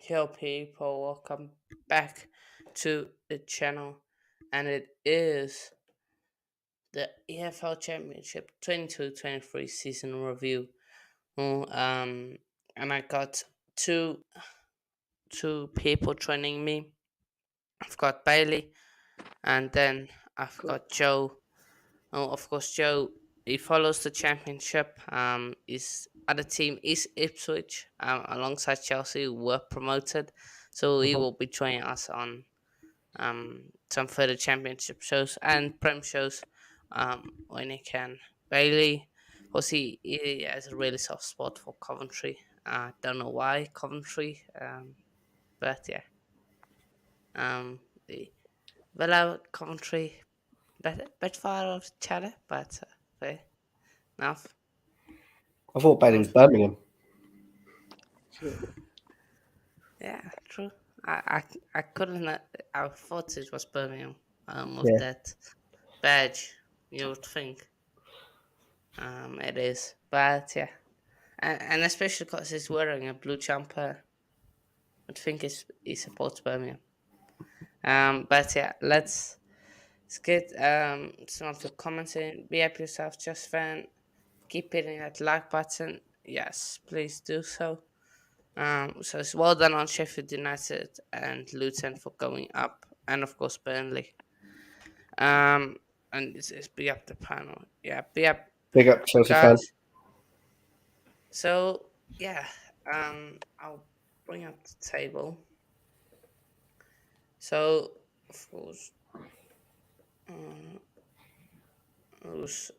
Yo, people, welcome back to the channel, and it is the EFL Championship 22-23 season review. And I got two people joining me. I've got Bailey, and then I've got Joe. Oh, of course, Joe. He follows the championship. His other team is Ipswich, alongside Chelsea, who were promoted. So he Mhm. will be joining us on some further championship shows and prem shows when he can. Bailey, because he has a really soft spot for Coventry. Don't know why Coventry, but yeah. The Villa Coventry, bit far off each other, but fair enough. I thought Bailey Um, was Birmingham. yeah, true. I couldn't. I thought it was Birmingham. With Yeah. that badge, you would think. It is, but yeah, and especially because he's wearing a blue jumper, I'd think he supports Birmingham. But yeah, let's get some of the comments in. Be happy yourself, just fan. Keep hitting that like button. Yes, please do so. So it's well done on Sheffield United and Luton for going up, and of course Burnley. Um, and it's be up the panel. Yeah, be up, Big up Chelsea fan. guys. So yeah, I'll bring up the table. So of course, uh, it was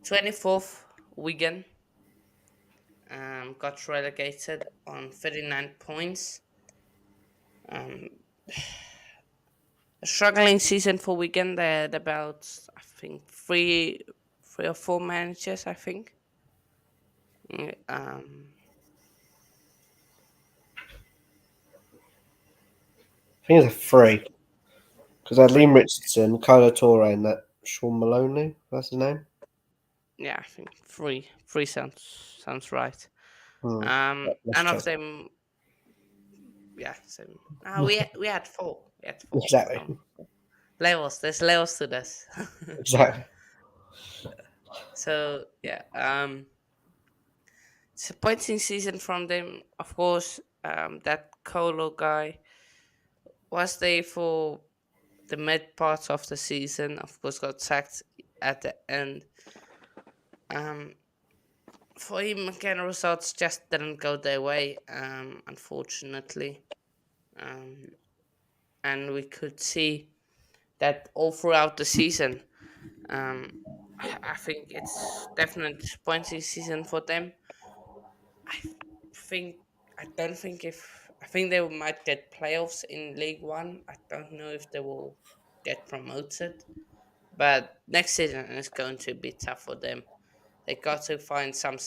24th Wigan got relegated on 39 points. Um, a struggling season for Wigan. They had about I think three or four managers. I think. Um, I think it's a three because I had Liam Richardson, Kylo Torre, and that Sean Maloney. That's his name. yeah, I think three. Three sounds right. Hmm. Let's None check. of them. Yeah, same. We had four. We had four. Exactly. So levels. There's levels to this. Exactly. So yeah. Disappointing season from them. Of course. That Colo guy was there for the mid part of the season. Of course, got sacked at the end. Um, for him, again, results just didn't go their way. Unfortunately. Um, and we could see that all throughout the season. Um, I think it's definitely disappointing season for them. I think I don't think if I think they might get playoffs in League One. I don't know if they will get promoted, but next season is going to be tough for them. They got to find some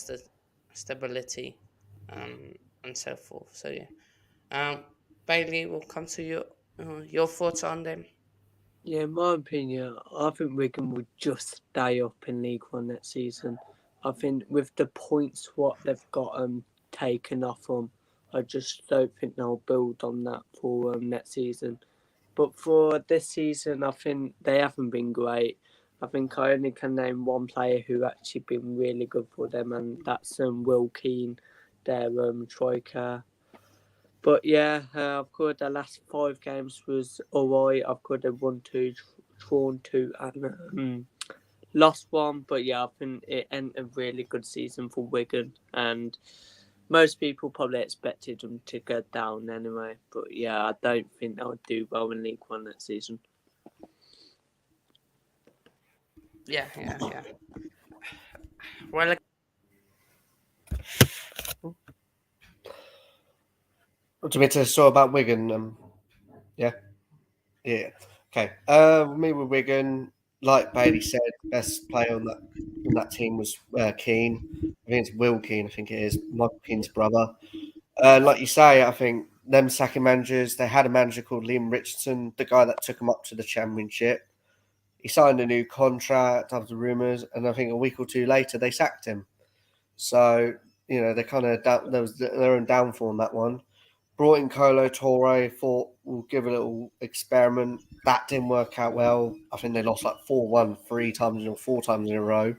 stability, um, and so forth. So yeah, Bailey, will come to you. Your thoughts on them? Yeah, in my opinion, I think Wigan would just stay up in League One next season. I think with the points what they've got taken off them, I just don't think they'll build on that for next season. But for this season, I think they haven't been great. I think I only can name one player who actually been really good for them, and that's Will Keane, their striker. But yeah, I've got the last 5 games was alright. I've got a 1-2, drawn 2, and lost one. But yeah, I think it ended a really good season for Wigan, and most people probably expected them to go down anyway. But yeah, I don't think they'll do well in League One next season. Yeah. Well, What do you mean to saw about Wigan? Yeah. Yeah. Okay. Me with Wigan, like Bailey said, best player on that team was Keane. I think it's Will Keane. I think it is Michael Keane's brother. Like you say, I think them sacking managers. They had a manager called Liam Richardson, the guy that took them up to the championship. He signed a new contract after rumours, and I think a week or two later they sacked him. So they kind of there was their own downfall on that one. brought in Colo Torre, thought we'll give a little experiment. That didn't work out well. I think they lost like 4-1 3 times or 4 times in a row.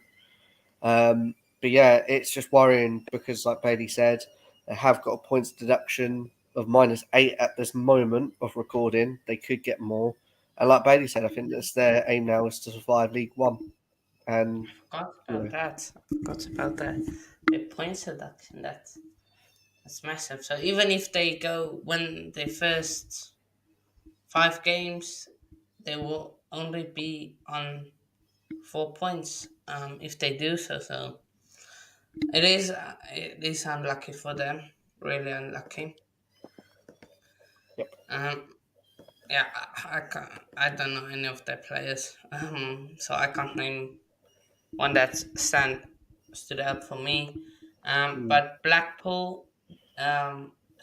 But yeah, it's just worrying because, like Bailey said, they have got a points deduction of -8 at this moment of recording. They could get more. And like Bailey said, I think that's their aim now is to survive League One. And, Forgot you about know, that. I forgot about that. The points deduction. That's massive. So even if they go win their first 5 games, they will only be on 4 points. If they do so, it is unlucky for them. Really unlucky. yep. Um, yeah, I don't know any of their players. So I can't name one that stood out for me. Mm. But Blackpool,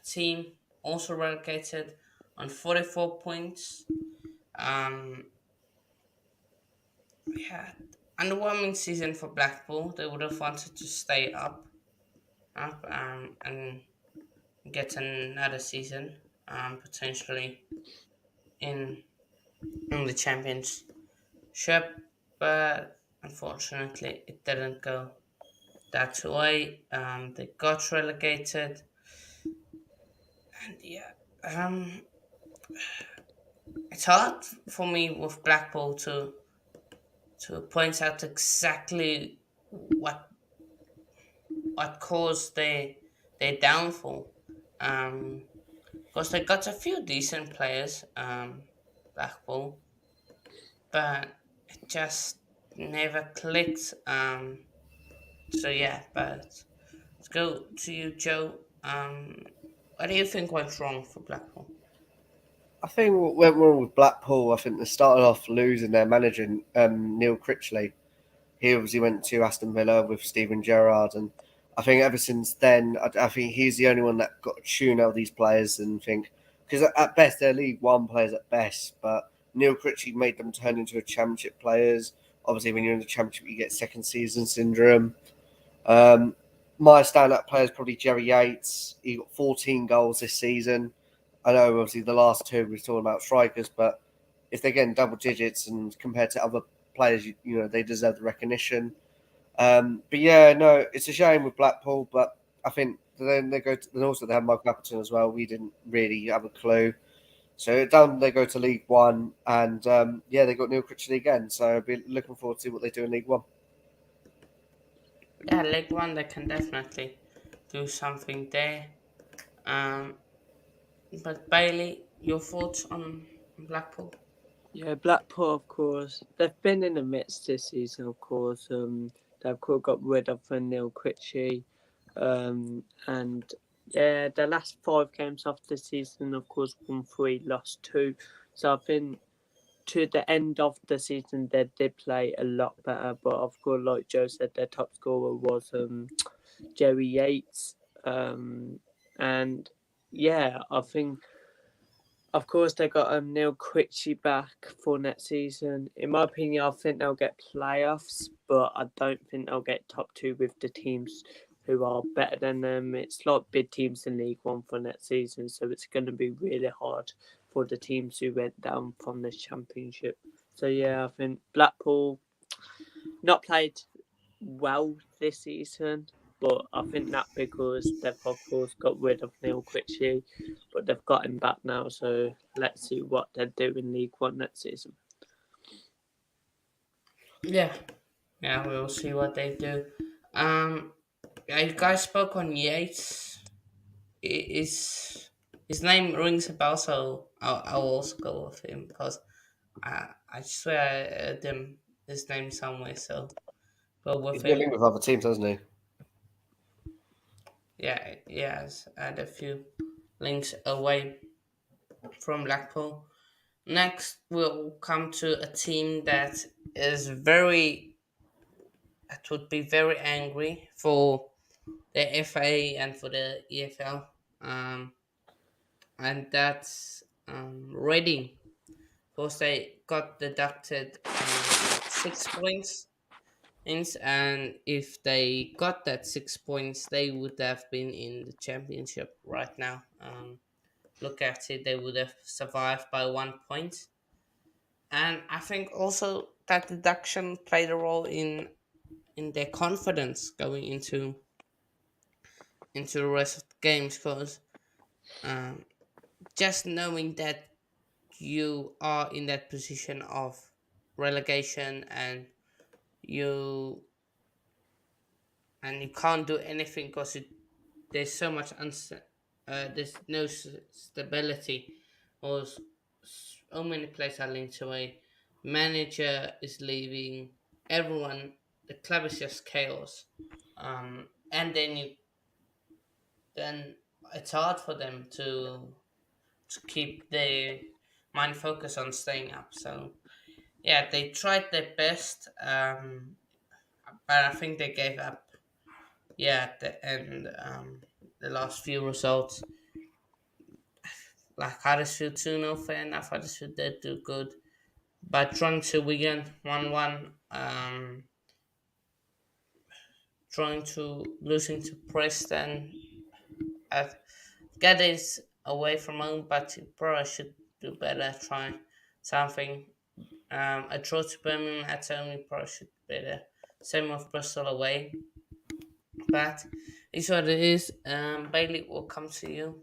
team also relegated on 44 points. Um, yeah, underwhelming season for Blackpool. They would have wanted to stay up, and get another season, potentially in in the championship, but unfortunately it didn't go that way. They got relegated, and yeah, it's hard for me with Blackpool to point out exactly what caused their downfall. Because they got a few decent players, Blackpool, but it just never clicked. So yeah, but let's go to you, Joe. What do you think went wrong for Blackpool? I think what went wrong with Blackpool, I think they started off losing their manager, Neil Critchley. He obviously went to Aston Villa with Steven Gerrard, and I think ever since then, I think he's the only one that got to tune out these players and think because at best they're League One players at best, but Neil Critchley made them turn into a Championship players. Obviously, when you're in the Championship, you get second season syndrome. Um, my stand-up player is probably Jerry Yates. He got 14 goals this season. I know, obviously, the last two we're talking about strikers, but if they're getting double digits and compared to other players, you know, they deserve the recognition. But yeah, no, it's a shame with Blackpool, but I think then they go to, and also they have Michael Appleton as well. We didn't really have a clue. So down they go to League One, and yeah, they got Neil Critchley again. So I'll be looking forward to see what they do in League One. Yeah, League One, they can definitely do something there. Um, but Bailey, your thoughts on Blackpool? Yeah, Blackpool, of course, they've been in the midst this season, of course. They've got rid of Neil Critchley, and yeah, the last 5 games of the season, of course, won 3, lost 2. So I think to the end of the season, they did play a lot better. But of course, like Joe said, their top scorer was Jerry Yates, and yeah, I think of course they got Neil Critchley back for next season. In my opinion, I think they'll get playoffs, but I don't think they'll get top 2 with the teams who are better than them. It's like big teams in League One for next season, so it's going to be really hard for the teams who went down from the Championship. So yeah, I think Blackpool not played well this season, but I think that because they've of course got rid of Neil Critchley, but they've got him back now. So let's see what they do in League One next season. Yeah, yeah, we'll see what they do. Um, yeah, you guys spoke on Yates. His name rings a bell, so I'll also go with him because I swear I heard his name somewhere. So go with He's been him. linked with other teams, hasn't he? Yeah, he has had a few links away from Blackpool. Next, we'll come to a team that would be very angry for the FA and for the EFL, and that's Reading. Because they got deducted 6 points, and if they got that 6 points, they would have been in the championship right now. look at it, they would have survived by 1 point. And I think also that deduction played a role in their confidence going into the rest of the games, because um, just knowing that you are in that position of relegation, you you can't do anything because there's so much there's no stability, or so many players are linked away, manager is leaving, everyone, the club is just chaos. And then it's hard for them to keep their mind focused on staying up. So yeah, they tried their best, but I think they gave up. Yeah, at the end, the last few results, like Huddersfield 2-0, fair enough. Huddersfield did do good, but trying to Wigan 1-1, trying to losing to Preston. I get is away from home, but you probably should do better. Try something. A draw to Birmingham at home, you probably should do better. Same with Bristol away. But it's what it is. Bailey will come to you.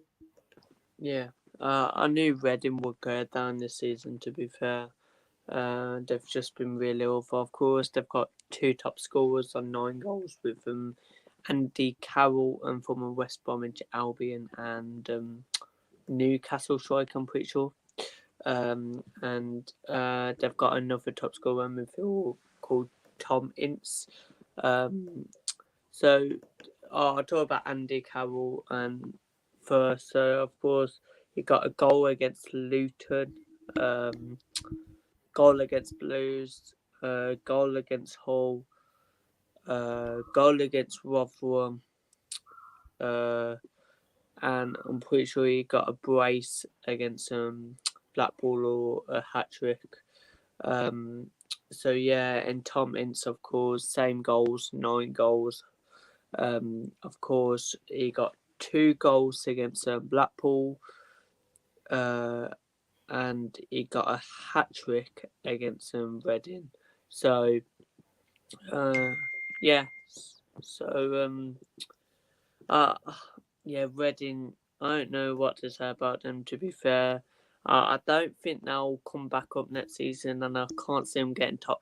Yeah, I knew Reading would go down this season. To be fair, they've just been really awful. Of course, they've got two top scorers on 9 goals with Andy Carroll and from West Bromwich Albion and Newcastle striker, I'm pretty sure. And they've got another top scorer in midfield called Tom Ince. So I'll talk about Andy Carroll and first. So of course he got a goal against Luton, goal against Blues, goal against Hull, goal against Rotherham, and I'm pretty sure he got a brace against Blackpool or a hat trick. So yeah, and Tom Ince, of course, same goals, 9 goals. Of course, he got 2 goals against Blackpool, and he got a hat trick against Reading. So, yeah. So, yeah, Reading. I don't know what to say about them. To be fair, I don't think they'll come back up next season, and I can't see them getting top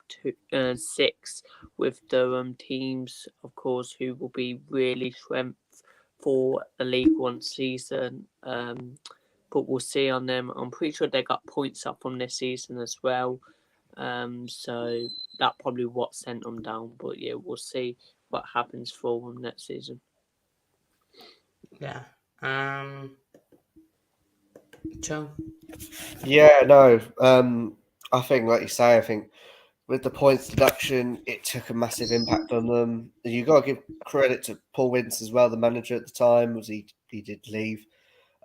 6 with the teams, of course, who will be really strength for the League One season. But we'll see on them. I'm pretty sure they got points up from this season as well. So that probably what sent them down. But yeah, we'll see what happens for them next season. Yeah. Joe. Yeah, no. I think, like you say, I think with the points deduction, it took a massive impact on them. You got to give credit to Paul Ince as well, the manager at the time, was he did leave.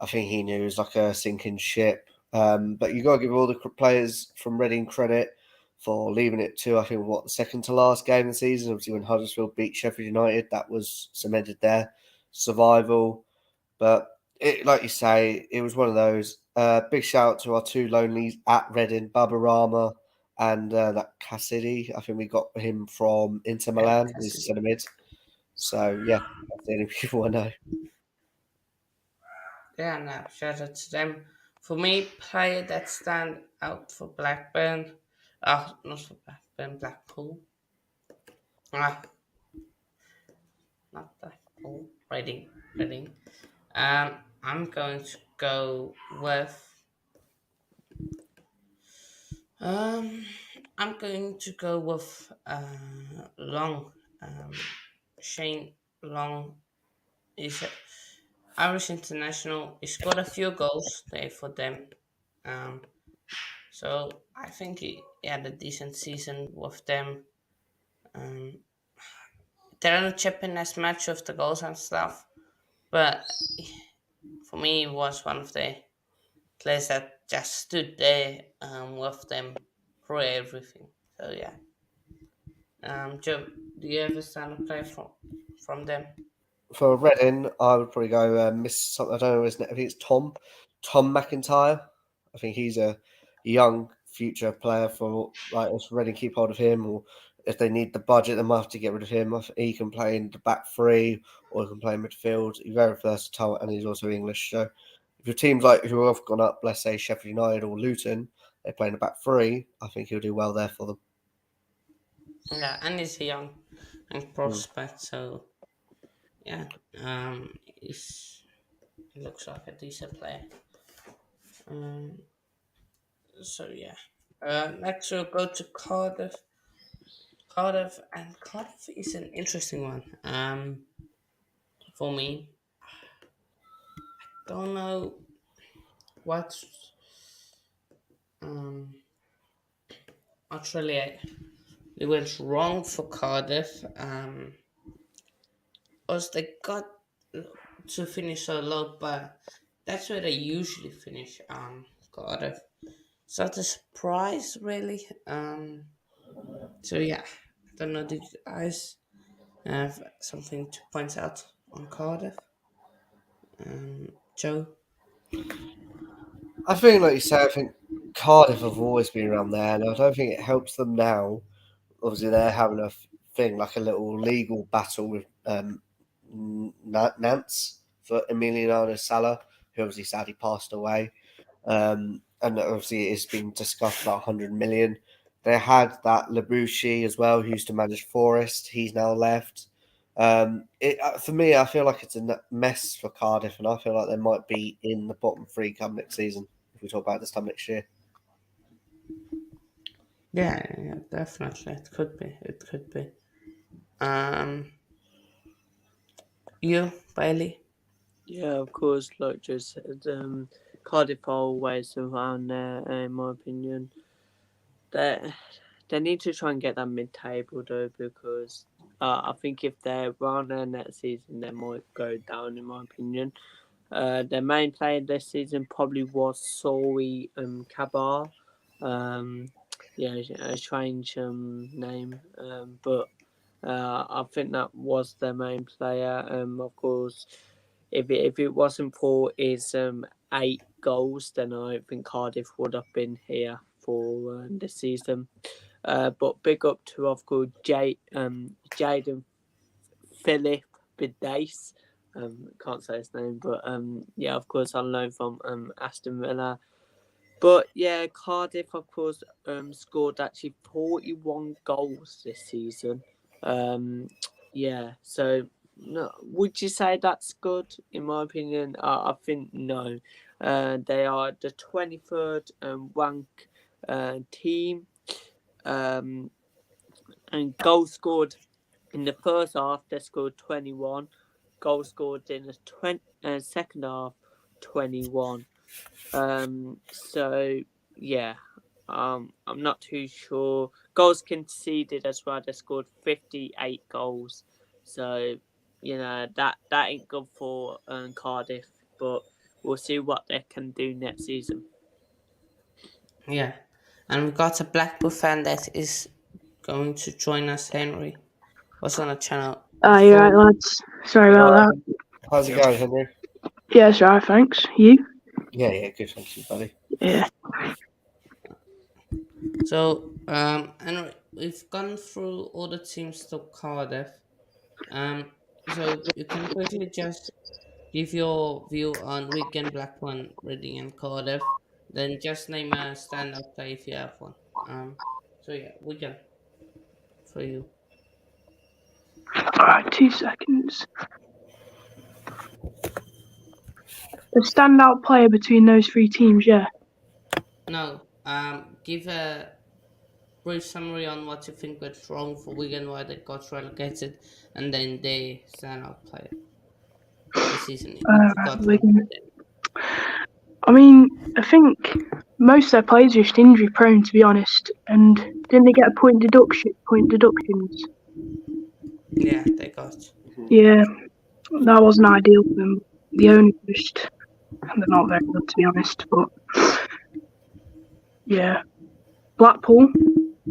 I think he knew it was like a sinking ship. But you got to give all the players from Reading credit for leaving it to, I think, the second to last game of the season. Obviously, when Huddersfield beat Sheffield United, that was cemented their survival. But like you say, it was one of those. Big shout out to our two lonelies at Reading, Babarama and that Cassidy. I think we got him from Inter Yeah, Milan. He's Cassidy. centre mid. So yeah, that's the only people I know. Yeah, no, shout out to them. For me, player that stand out for Blackburn, not for Blackburn, Blackpool. Ah, not Blackpool. Reading. I'm going to go with. Um, I'm going to go with Long. Um, Shane Long is a Irish international. He scored a few goals there for them. Um, so I think he had a decent season with them. Um, they didn't chip in as much of the goals and stuff, but for me, he was one of the players that just stood there with them through everything. So yeah. Joe, do you ever stand a player from them? For Reading, I would probably go Miss. I don't know his name. I think it's Tom. Tom McIntyre. I think he's a young future player for like us. Reading keep hold of him, or if they need the budget, they might have to get rid of him. He can play in the back three, or he can play in midfield. He's very versatile, and he's also English. So if your teams like who have gone up, let's say Sheffield United or Luton, they play in the back three, I think he'll do well there for them. Yeah, and he's a young and prospect, so yeah, he looks like a decent player. So yeah. Next we'll go to Cardiff. Cardiff is an interesting one. For me, don't know what um actually it went wrong for Cardiff. As they got to finish so low, but that's where they usually finish. Cardiff. It's not a surprise, really. So yeah, I don't know. Did you guys have something to point out on Cardiff? Joe. I think, like you say, I think Cardiff have always been around there, and I don't think it helps them now. Obviously, they're having a thing like a little legal battle with Nance for Emiliano Sala, who obviously sadly passed away. And obviously, it's been discussed about 100 million. They had that Labucci as well, who used to manage Forest. He's now left. For me, I feel like it's a mess for Cardiff, and I feel like they might be in the bottom three come next season if we talk about this time next year. Yeah, definitely. It could be. It could be. Um, you, Bailey. Yeah, of course, like just said, Cardiff are always around there, in my opinion. They need to try and get that mid-table though, because I think if they're around there next season, they might go down, in my opinion. Their main player this season probably was Sori Kabar. Yeah, a strange name, but I think that was their main player. Of course, if it wasn't for his 8 goals, then I think Cardiff would have been here for this season. But big up to, of course, Jaden Philip Bidace. Can't say his name, but yeah, of course, on loan from Aston Villa. But yeah, Cardiff, of course, scored actually 41 goals this season. Yeah, so no, would you say that's good? In my opinion, I think no. They are the 23rd rank team, and goals scored in the first half. They scored 21. Goals scored in the second half, 21. So yeah, I'm not too sure. Goals conceded as well. They scored 58 goals. So that ain't good for Cardiff, but we'll see what they can do next season. Yeah, and we got a Blackpool fan that is going to join us. Henry was on the channel You're right, before. lads. Sorry about that. How's it going, Henry? Yeah, it's right, thanks. You? Yeah, good, thank you, buddy. Yeah. So, and we've gone through all the teams to Cardiff. So you can quickly just give your view on Wigan, Blackburn, Reading, and Cardiff. Then just name a standout player if you have one. So yeah, Wigan for you. Alright, 2 seconds. The standout player between those 3 teams, yeah. No, give a brief summary on what you think went wrong for Wigan, why they got relegated, and then they standout player this season. If you got one. Wigan. I mean, I think most of their players are just injury prone, to be honest. And didn't they get a point deductions? Yeah, they got. Yeah, that wasn't ideal for them. The owners just, they're not very good, to be honest. But yeah, Blackpool,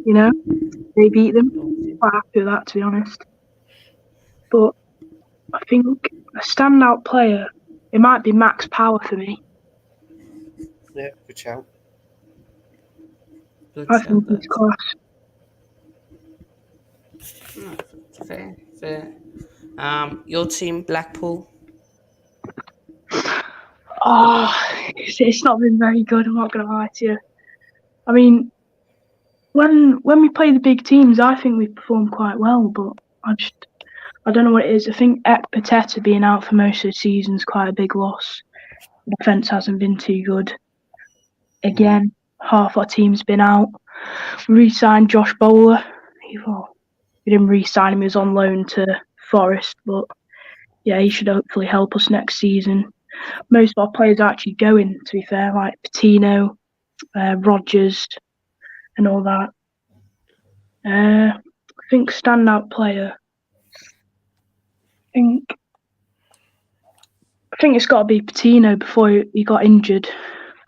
they beat them. Quite happy with that, to be honest. But I think a standout player, it might be Max Power for me. Yeah, good shout. Good I shout, think it's lads. class. No, fair, fair. Your team, Blackpool. Oh, it's not been very good. I'm not going to lie to you. I mean, when we play the big teams, I think we perform quite well, but I don't know what it is. I think Pateta being out for most of the season is quite a big loss. The defence hasn't been too good. Again, half our team's been out. We re-signed Josh Bowler. We didn't re-sign him. He was on loan to Forest, but yeah, he should hopefully help us next season. Most of our players are actually going, to be fair, like Patino, Rogers, and all that. I think standout player. I think it's got to be Patino before he got injured.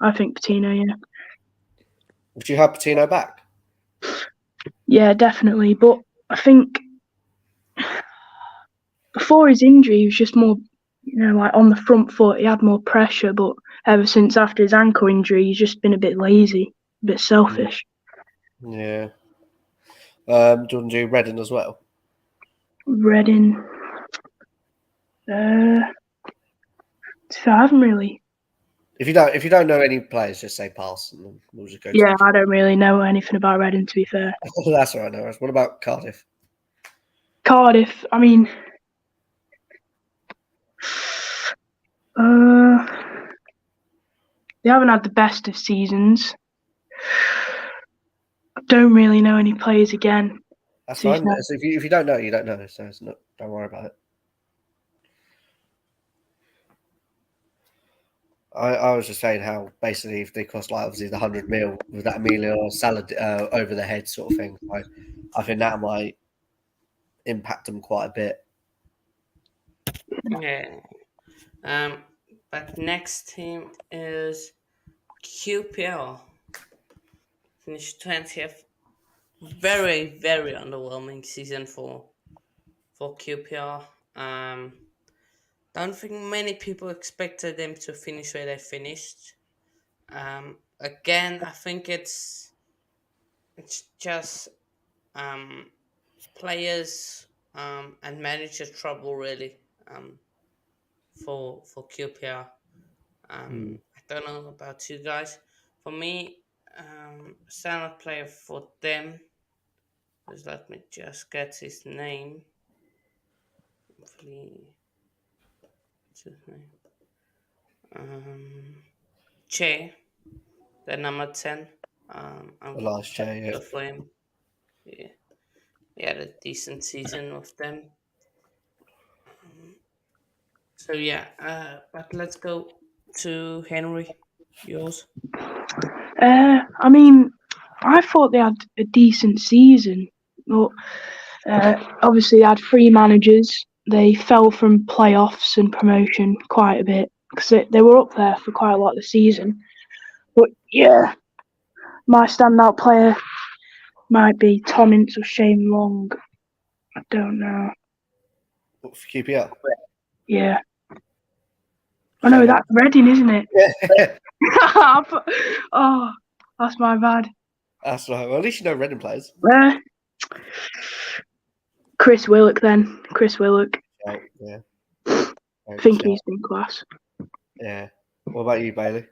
I think Patino, yeah. Would you have Patino back? Yeah, definitely. But I think before his injury, he was just more, like on the front foot. He had more pressure. But ever since after his ankle injury, he's just been a bit lazy, a bit selfish. Yeah. Do you want to do Reading as well? Reading. I haven't really. If you don't know any players, just say pass, and then we'll just go. Yeah, I don't really know anything about Reading, to be fair. That's all right. No, what about Cardiff? Cardiff. I mean, they haven't had the best of seasons. I don't really know any players again. That's fine. So if you don't know, you don't know. So it's not, don't worry about it. I was just saying how basically if they cost like obviously the 100 mil with that Emilio salad over the head sort of thing, I think that might impact them quite a bit. Yeah. But next team is QPR. Finished 20th. Very, very underwhelming season for QPR. Don't think many people expected them to finish where they finished. Again, I think it's just players and manager trouble really for QPR. I don't know about you guys. For me, standout player for them. Just let me just get his name. Hopefully, what's his name? Che, the number 10. I'm The last year, yeah. for him. Yeah, he had a decent season with them. So yeah, but let's go to Henry. Yours. I mean, I thought they had a decent season, but obviously they had three managers. They fell from playoffs and promotion quite a bit because they were up there for quite a lot of the season. But yeah, my standout player might be Tom Ince or Shane Long. I don't know. What for QPR? Yeah. I know that's Reading, isn't it? Yeah. Oh, that's my bad. That's right. Well, at least you know Reading players. Chris Willock then. Chris Willock. Yeah. I think he's been class. Yeah. What about you, Bailey?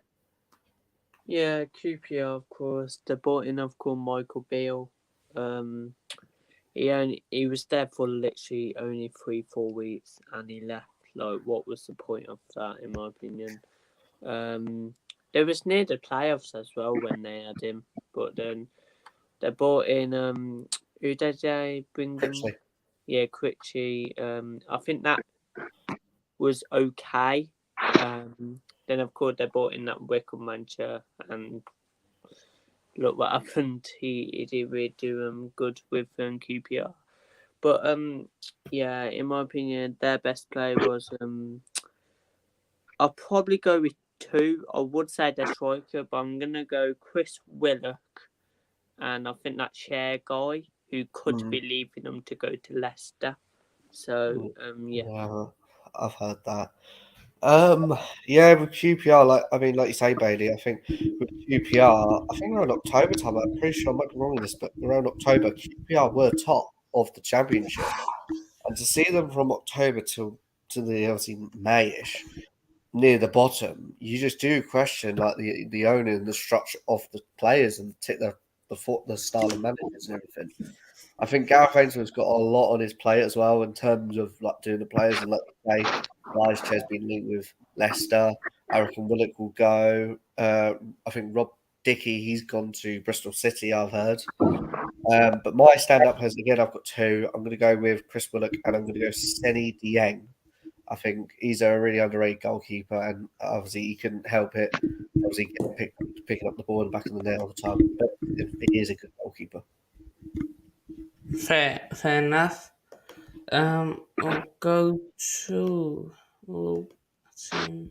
Yeah, QPR, of course. They bought in, of course, Michael Beale. He was there for literally only 3-4 weeks, and he left. Like, what was the point of that, in my opinion? They was near the playoffs as well when they had him, but then they bought in who did they bring in? Critchley. Yeah, Critchley. I think that was okay. Then of course they bought in that Wickham manager, and look what happened. He did really do good with QPR, but yeah, in my opinion, their best player was I'll probably go with two. I would say their striker, but I'm gonna go Chris Willock, and I think that Share guy who could be leaving them to go to Leicester. So yeah. I've heard that. Um, yeah, with QPR, like you say, Bailey. I think with QPR, I think around October time. I'm pretty sure I might be wrong in this, but around October, QPR were top of the championship, and to see them from October to the obviously Mayish near the bottom, you just do question like the owner and the structure of the players and the style of managers and everything. I think Gareth Ainsworth's got a lot on his plate as well in terms of like doing the players and like you say, Elijah Chair's been linked with Leicester. I reckon Willock will go. I think Rob Dickey, he's gone to Bristol City, I've heard. But my stand up has again, I've got two. I'm going to go with Chris Willock and I'm going to go Seni Dieng. I think he's a really underrated goalkeeper, and obviously he couldn't help it. Obviously, picking up the ball and back in the net all the time, but he is a good goalkeeper. Fair enough. I'll go to. Let's see.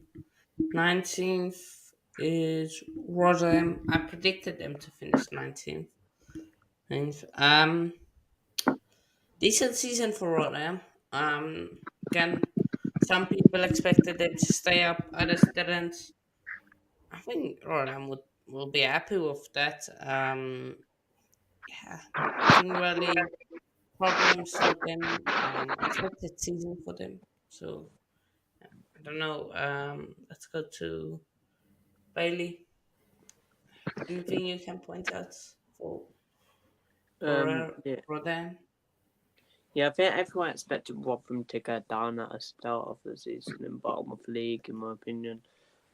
19th is Rotherham. I predicted them to finish 19th. Decent season for Rotherham. Again, some people expected them to stay up, others didn't. I think Rotherham will be happy with that. Yeah, nothing really problems with them. Expected season for them. So I don't know. Let's go to Bailey. Anything you can point out for Yeah, Rotherham? yeah. I think everyone expected Rotherham to go down at the start of the season and bottom of the league, in my opinion.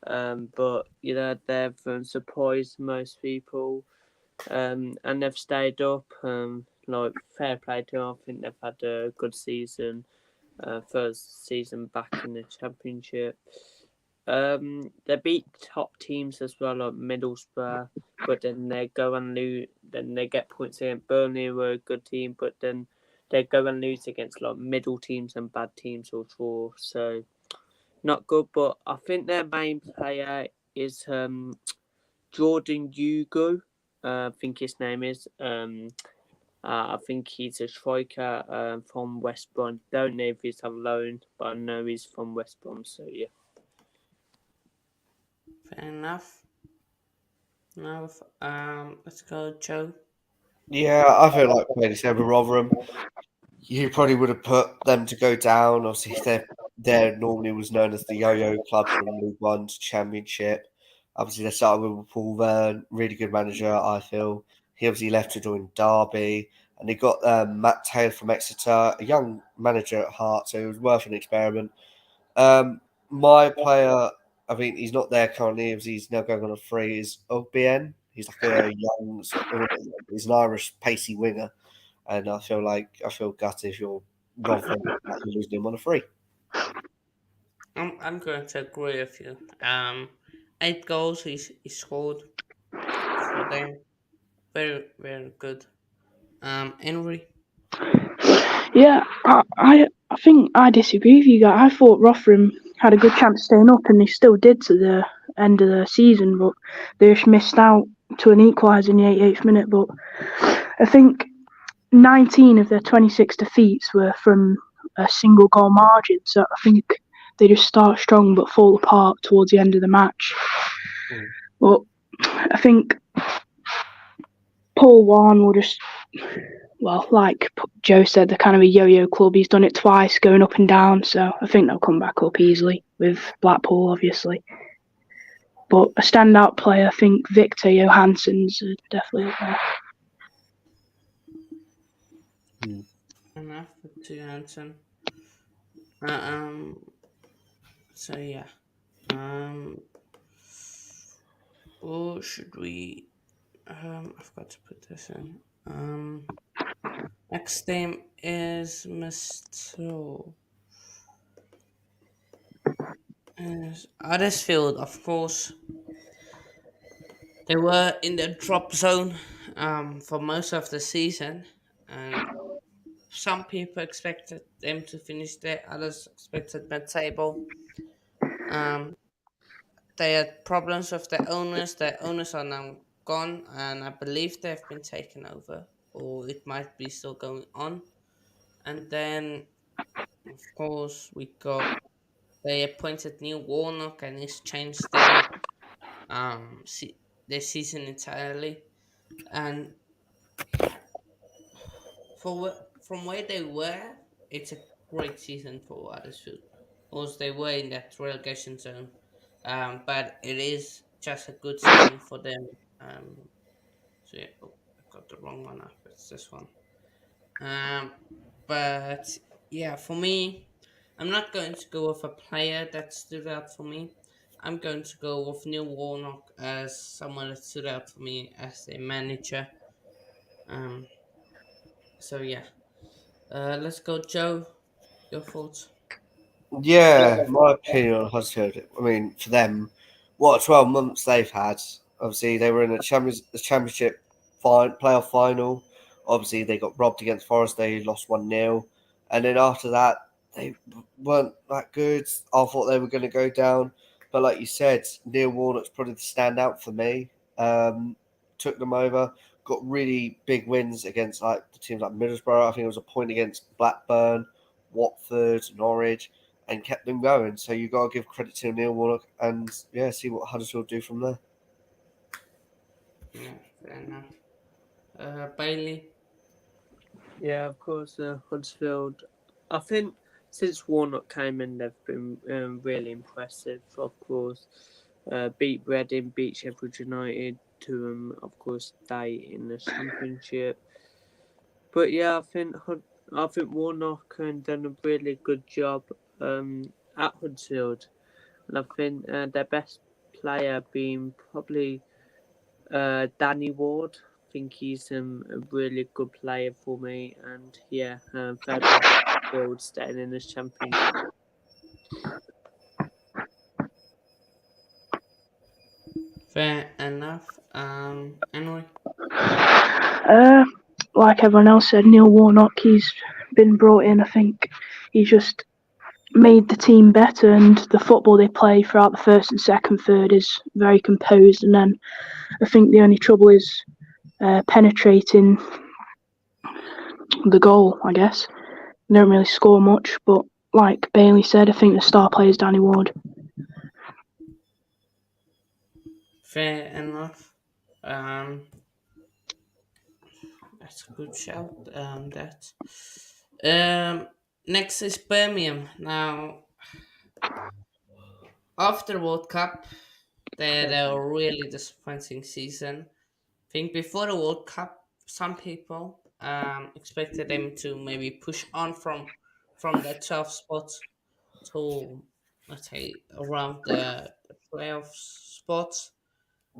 But they've surprised most people, and they've stayed up. Like fair play to them. I think they've had a good season. First season back in the championship. They beat top teams as well, like Middlesbrough, but then they go and lose. Then they get points against Burnley, who are a good team, but then they go and lose against like middle teams and bad teams or draw. So not good. But I think their main player is Jordan Hugo. I think his name is. I think he's a striker from West Brom. Don't know if he's on loan, but I know he's from West Brom. So yeah. Fair enough. Now, let's go, Joe. Yeah, I feel like Bailey said with Rotherham, you probably would have put them to go down. Obviously, they're normally was known as the yo-yo club from League One to Championship. Obviously, they started with Paul Verne, really good manager. I feel he obviously left to join Derby, and they got Matt Taylor from Exeter, a young manager at heart, so it was worth an experiment. My player, I mean, he's not there currently. He's now going on a free. Is OBN? He's like a young, he's an Irish pacey winger, and I feel gutted if you're Rotherham like losing him on a free. I'm going to agree with you. 8 goals he scored for them. Very good. Henry. Yeah, I think I disagree with you guys. I thought Rotherham had a good chance staying up, and they still did to the end of the season, but they just missed out to an equaliser in the 88th minute. But I think 19 of their 26 defeats were from a single goal margin, so I think they just start strong but fall apart towards the end of the match. But I think Paul Warren will just, well, like Joe said, they're kind of a yo-yo club. He's done it twice, going up and down, so I think they'll come back up easily with Blackpool, obviously. But a standout player, I think Victor Johansson's definitely up there. Enough to answer. Uh, um. So yeah. Um. Or should we? I've got to put this in. Next name is Mr. Huddersfield, of course. They were in the drop zone for most of the season, and some people expected them to finish there, others expected mid-table. Um, they had problems with their owners. Their owners are now gone, and I believe they've been taken over, or it might be still going on. And then, of course, we got they appointed Neil Warnock, and he's changed their season entirely. And from where they were, it's a great season for Huddersfield. Also, they were in that relegation zone, but it is just a good season for them. So yeah, oh, I got the wrong one up. It's this one. Um, but yeah, for me, I'm not going to go with a player that stood out for me. I'm going to go with Neil Warnock as someone that stood out for me as a manager. Um, so yeah, let's go, Joe. Your thoughts? Yeah, my opinion on Huddersfield. I mean, for them, what 12 months they've had. Obviously, they were in the championship playoff final. Obviously, they got robbed against Forest. They lost 1-0. And then after that, they weren't that good. I thought they were going to go down. But like you said, Neil Warnock's probably the standout for me. Took them over. Got really big wins against like the teams like Middlesbrough. I think it was a point against Blackburn, Watford, Norwich, and kept them going. So you got to give credit to Neil Warnock and yeah, see what Huddersfield do from there. Yeah, fair enough. Bailey. Yeah, of course, Huddersfield. I think since Warnock came in, they've been really impressive. Of course, beat Reading, beat Sheffield United to, of course, stay in the Championship. But yeah, I think Warnock done a really good job at Huddersfield, and I think their best player being probably Danny Ward. I think he's a really good player for me, and yeah, third Huddersfield staying in this championship. Fair enough. Anyway. Like everyone else said, Neil Warnock, he's been brought in. I think he just made the team better, and the football they play throughout the first and second third is very composed. And then I think the only trouble is penetrating the goal, I guess. They don't really score much, but like Bailey said, I think the star player is Danny Ward. Fair enough. That's a good shout. Next is Birmingham. Now, after World Cup, they had a really disappointing season. I think before the World Cup, some people expected them to maybe push on from the 12th spot to, let's say, around the playoff spots.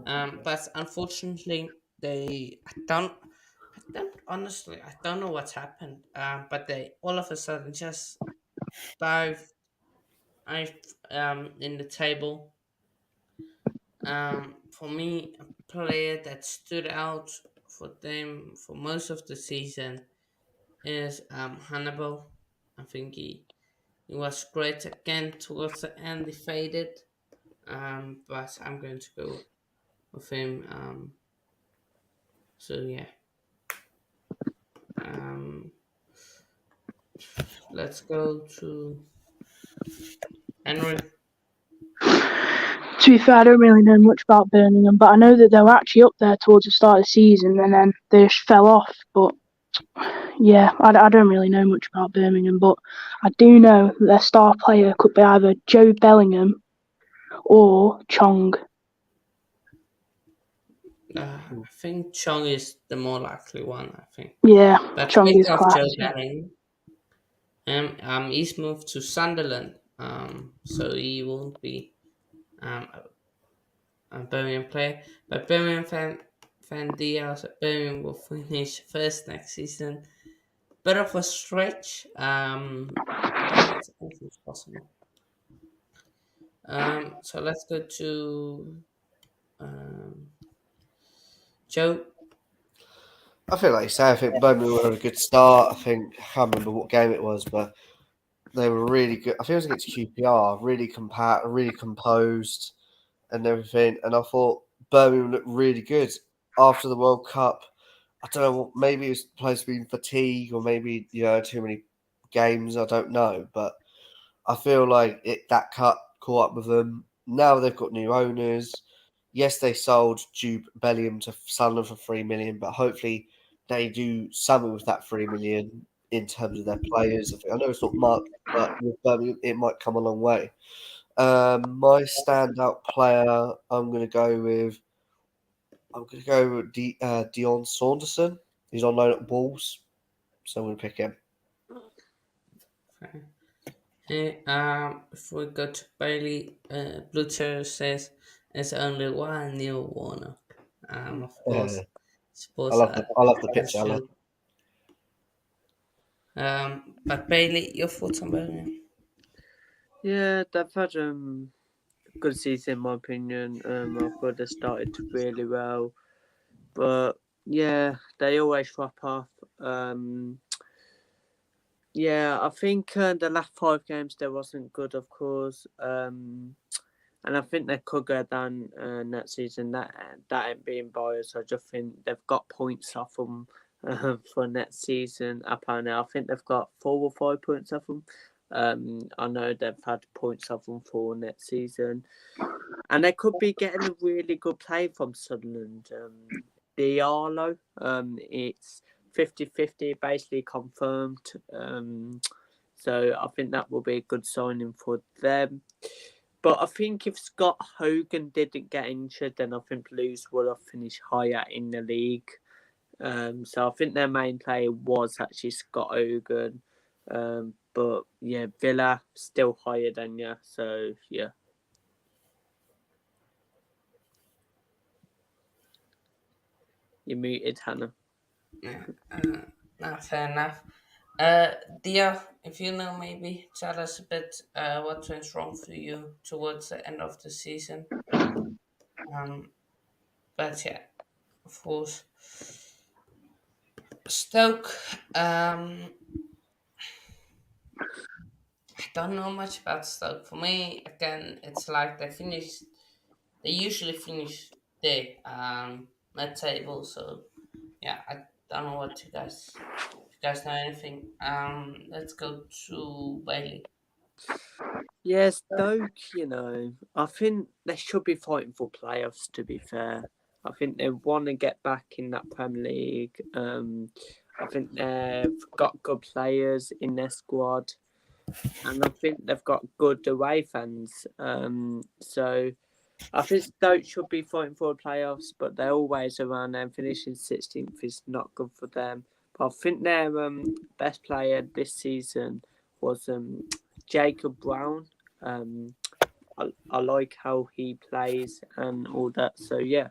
But unfortunately, I don't know what's happened. But they all of a sudden just dive, in the table. For me, a player that stood out for them for most of the season is Hannibal. I think he was great again towards the end. He faded, but I'm going to go with him. So yeah. Um, let's go to Henry. To be fair, I don't really know much about Birmingham, but I know that they were actually up there towards the start of the season and then they just fell off. But yeah, I don't really know much about Birmingham, but I do know that their star player could be either Joe Bellingham or Chong. I think Chong is the more likely one. I think, Yeah, but Chong speaking is of Joe class. Bellingham, he's moved to Sunderland. So he won't be a Birmingham player. But Van Diaz at Birmingham will finish first next season. Bit of a stretch, but anything's possible. So let's go to um, Joe. I feel like you say, I think Birmingham were a good start. I think I can't remember what game it was, but they were really good. I think it was against QPR, really compact, really composed, and everything. And I thought Birmingham looked really good after the World Cup. I don't know, maybe it was supposed to be fatigue or maybe too many games. I don't know, but I feel like that cut caught up with them. Now they've got new owners. Yes, they sold Jude Bellingham to Sunderland for 3 million, but hopefully they do something with that 3 million in terms of their players. I know it's not much, but with Birmingham, it might come a long way. My standout player, I'm gonna go with Dion Saunderson. He's on loan at Wolves, so I'm gonna pick him. Okay. If we go to Bailey, Blucher says there's only one new Warnock. Of course, suppose I love the that's picture. true. But Bailey, your thoughts on Bailey? Yeah, they've had good season in my opinion. I thought they started really well, but yeah, they always drop off. Yeah, I think the last 5 games they wasn't good, of course. And I think they could go down next season. That ain't being biased. I just think they've got points off them for next season. Apparently, I think they've got 4 or 5 points off them. I know they've had points off them for next season, and they could be getting a really good play from Sunderland. Diallo, it's 50-50, basically confirmed. So I think that will be a good signing for them. But I think if Scott Hogan didn't get injured, then I think Blues would have finished higher in the league. So I think their main player was actually Scott Hogan. But yeah, Villa still higher than you. So yeah. You're muted, Hannah. Yeah, no, fair enough. Dia, if you know, maybe tell us a bit what went wrong for you towards the end of the season. Um, but yeah, of course, Stoke. I don't know much about Stoke. For me, again, it's like they finish. They usually finish the mid table. So yeah, I don't know what you guys. If you guys know anything, let's go to Bailey. Yeah, Stoke, I think they should be fighting for playoffs, to be fair. I think they want to get back in that Premier League. I think they've got good players in their squad, and I think they've got good away fans. So I think Stoke should be fighting for the playoffs, but they're always around there. Finishing 16th is not good for them. But I think their best player this season was Jacob Brown. Um, I like how he plays and all that. So yeah.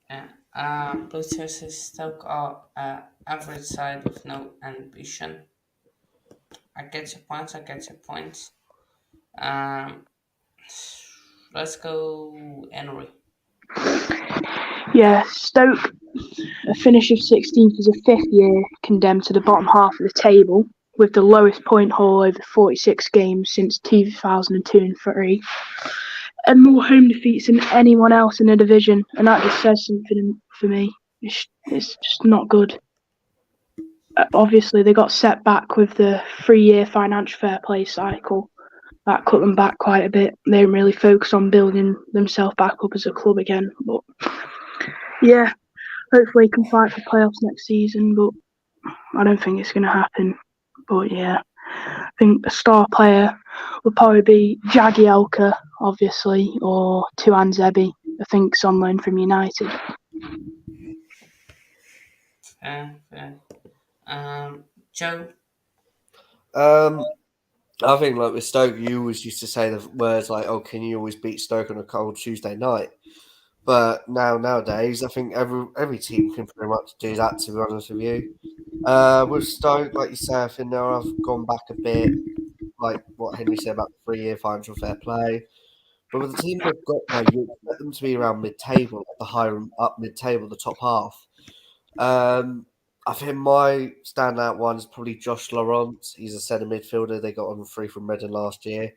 Yeah. Both choices Stoke are average side with no ambition. I get your points. I get your points. Um, let's go Henry. Yeah, Stoke, a finish of 16th is a fifth year condemned to the bottom half of the table, with the lowest point haul over 46 games since 2002 and 3, and more home defeats than anyone else in the division, and that just says something for me. It's just not good. Obviously, they got set back with the 3-year financial fair play cycle. That cut them back quite a bit. They didn't really focus on building themselves back up as a club again. But yeah, hopefully he can fight for playoffs next season, but I don't think it's going to happen. But yeah, I think a star player would probably be Jagielka, obviously, or Tuan Zebi. I think it's on loan from United. Fair. Joe. I think like with Stoke, you always used to say the words like, "Oh, can you always beat Stoke on a cold Tuesday night?" But nowadays, I think every team can pretty much do that. To be honest with you, with Stoke, like you say, I think now I've gone back a bit, like what Henry said about the 3-year financial fair play. But with the team they've got now, you expect them to be around mid-table, like the higher up mid-table, the top half. I think my standout one is probably Josh Laurent. He's a centre midfielder. They got on free from Reading last year.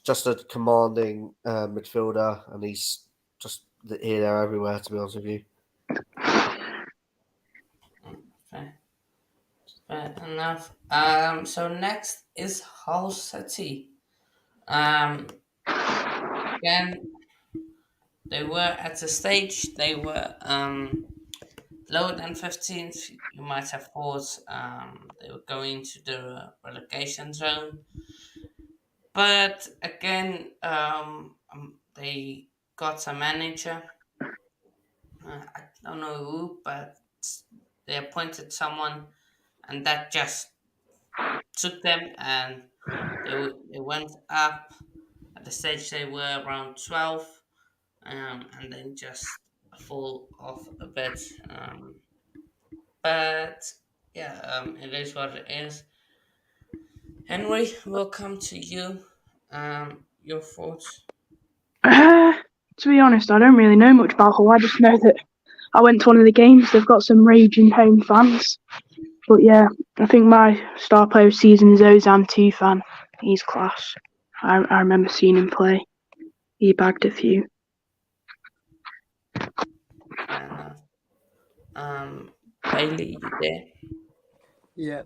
Just a commanding midfielder, and he's just here, there, everywhere. To be honest with you, Fair. Fair enough. So next is Hull City. Again, they were at the stage they were lower than 15th. You might have thought they were going to the relegation zone, but again, they got a manager. I don't know who, but they appointed someone, and that just took them, and they went up. At the stage they were around 12, and then just fall off a bit. But yeah, it is what it is. Henry, we'll come to you. Your thoughts? Uh, to be honest, I don't really know much about Hull. I just know that I went to one of the games. They've got some raging home fans. But yeah, I think my star player of the season is Ozan Tufan. He's class. I remember seeing him play. He bagged a few. Fair enough. Bailey, you there? Yeah.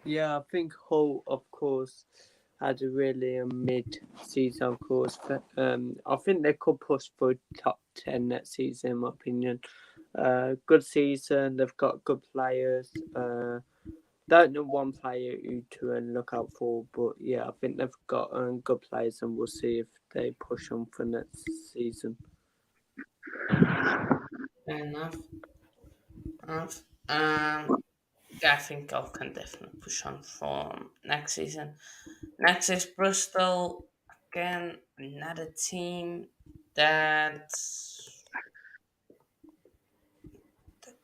Yeah, I think Hull, of course, had a really mid-season, of course. But, I think they could push for top 10 next season, in my opinion. Good season. They've got good players. Don't know one player who to look out for, but yeah, I think they've got good players, and we'll see if they push on for next season. Fair enough. Yeah, I think I can definitely push on for next season. Next is Bristol. Again, another team that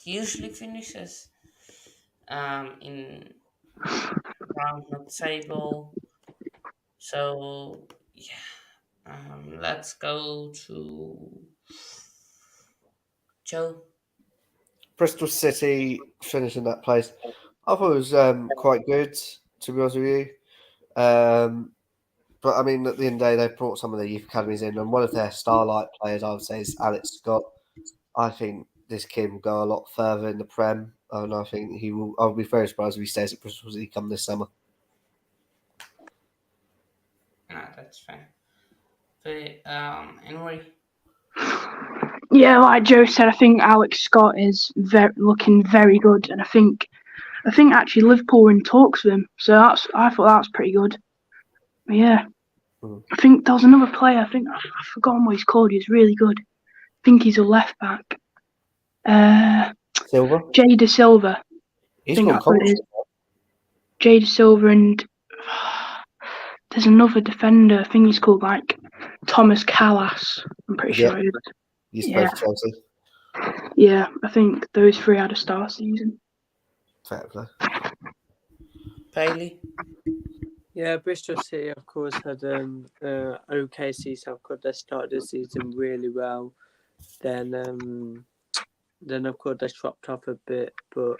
usually finishes in around the table. So yeah, let's go to Joe. Bristol City finishing that place. I thought it was quite good, to be honest with you. But I mean, at the end of the day, they brought some of the youth academies in, and one of their starlight players, I would say, is Alex Scott. I think this kid will go a lot further in the Prem, and I think he will. I'll be very surprised if he stays at Bristol City come this summer. Ah, that's fair. But Henry. Yeah, like Joe said, I think Alex Scott is looking very good, and I think actually Liverpool were in talks with him, so I thought that was pretty good. But yeah, I think there was another player. I think I've forgotten what he's called. He's really good. I think he's a left back. Silver, Jay De Silva. I he's think gone that's what it college. is. Jay De Silva, and there's another defender. I think he's called like Thomas Callas. I'm pretty Yeah, sure it is. he's Yeah, played for Chelsea. yeah. I think those three had a star season. Fair play. Bailey. Yeah, Bristol City, of course, had okay season. Of course, they started the season really well. Then of course, they dropped off a bit. But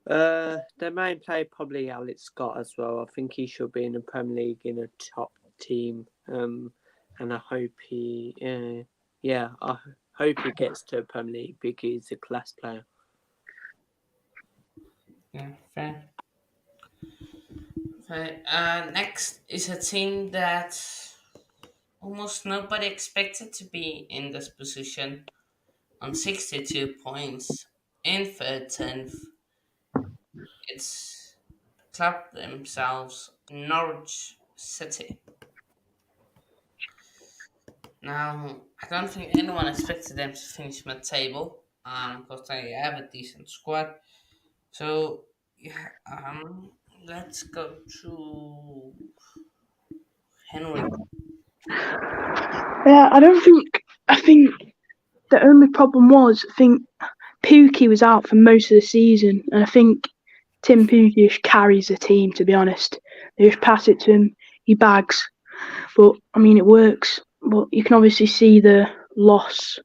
their main player probably Alex Scott as well. I think he should be in the Premier League in a top team. And I hope he gets to Premier League because he's a class player. Yeah, fair. Okay, next is a team that almost nobody expected to be in this position on 62 points in 13th. It's the club themselves, Norwich City. Now, I don't think anyone expected them to finish mid-table, because they have a decent squad. So, yeah, let's go to Henry. Yeah, I think the only problem was I think Pookie was out for most of the season, and I think Tim Pookie just carries the team. To be honest, they just pass it to him, he bags. But I mean, it works. But you can obviously see the loss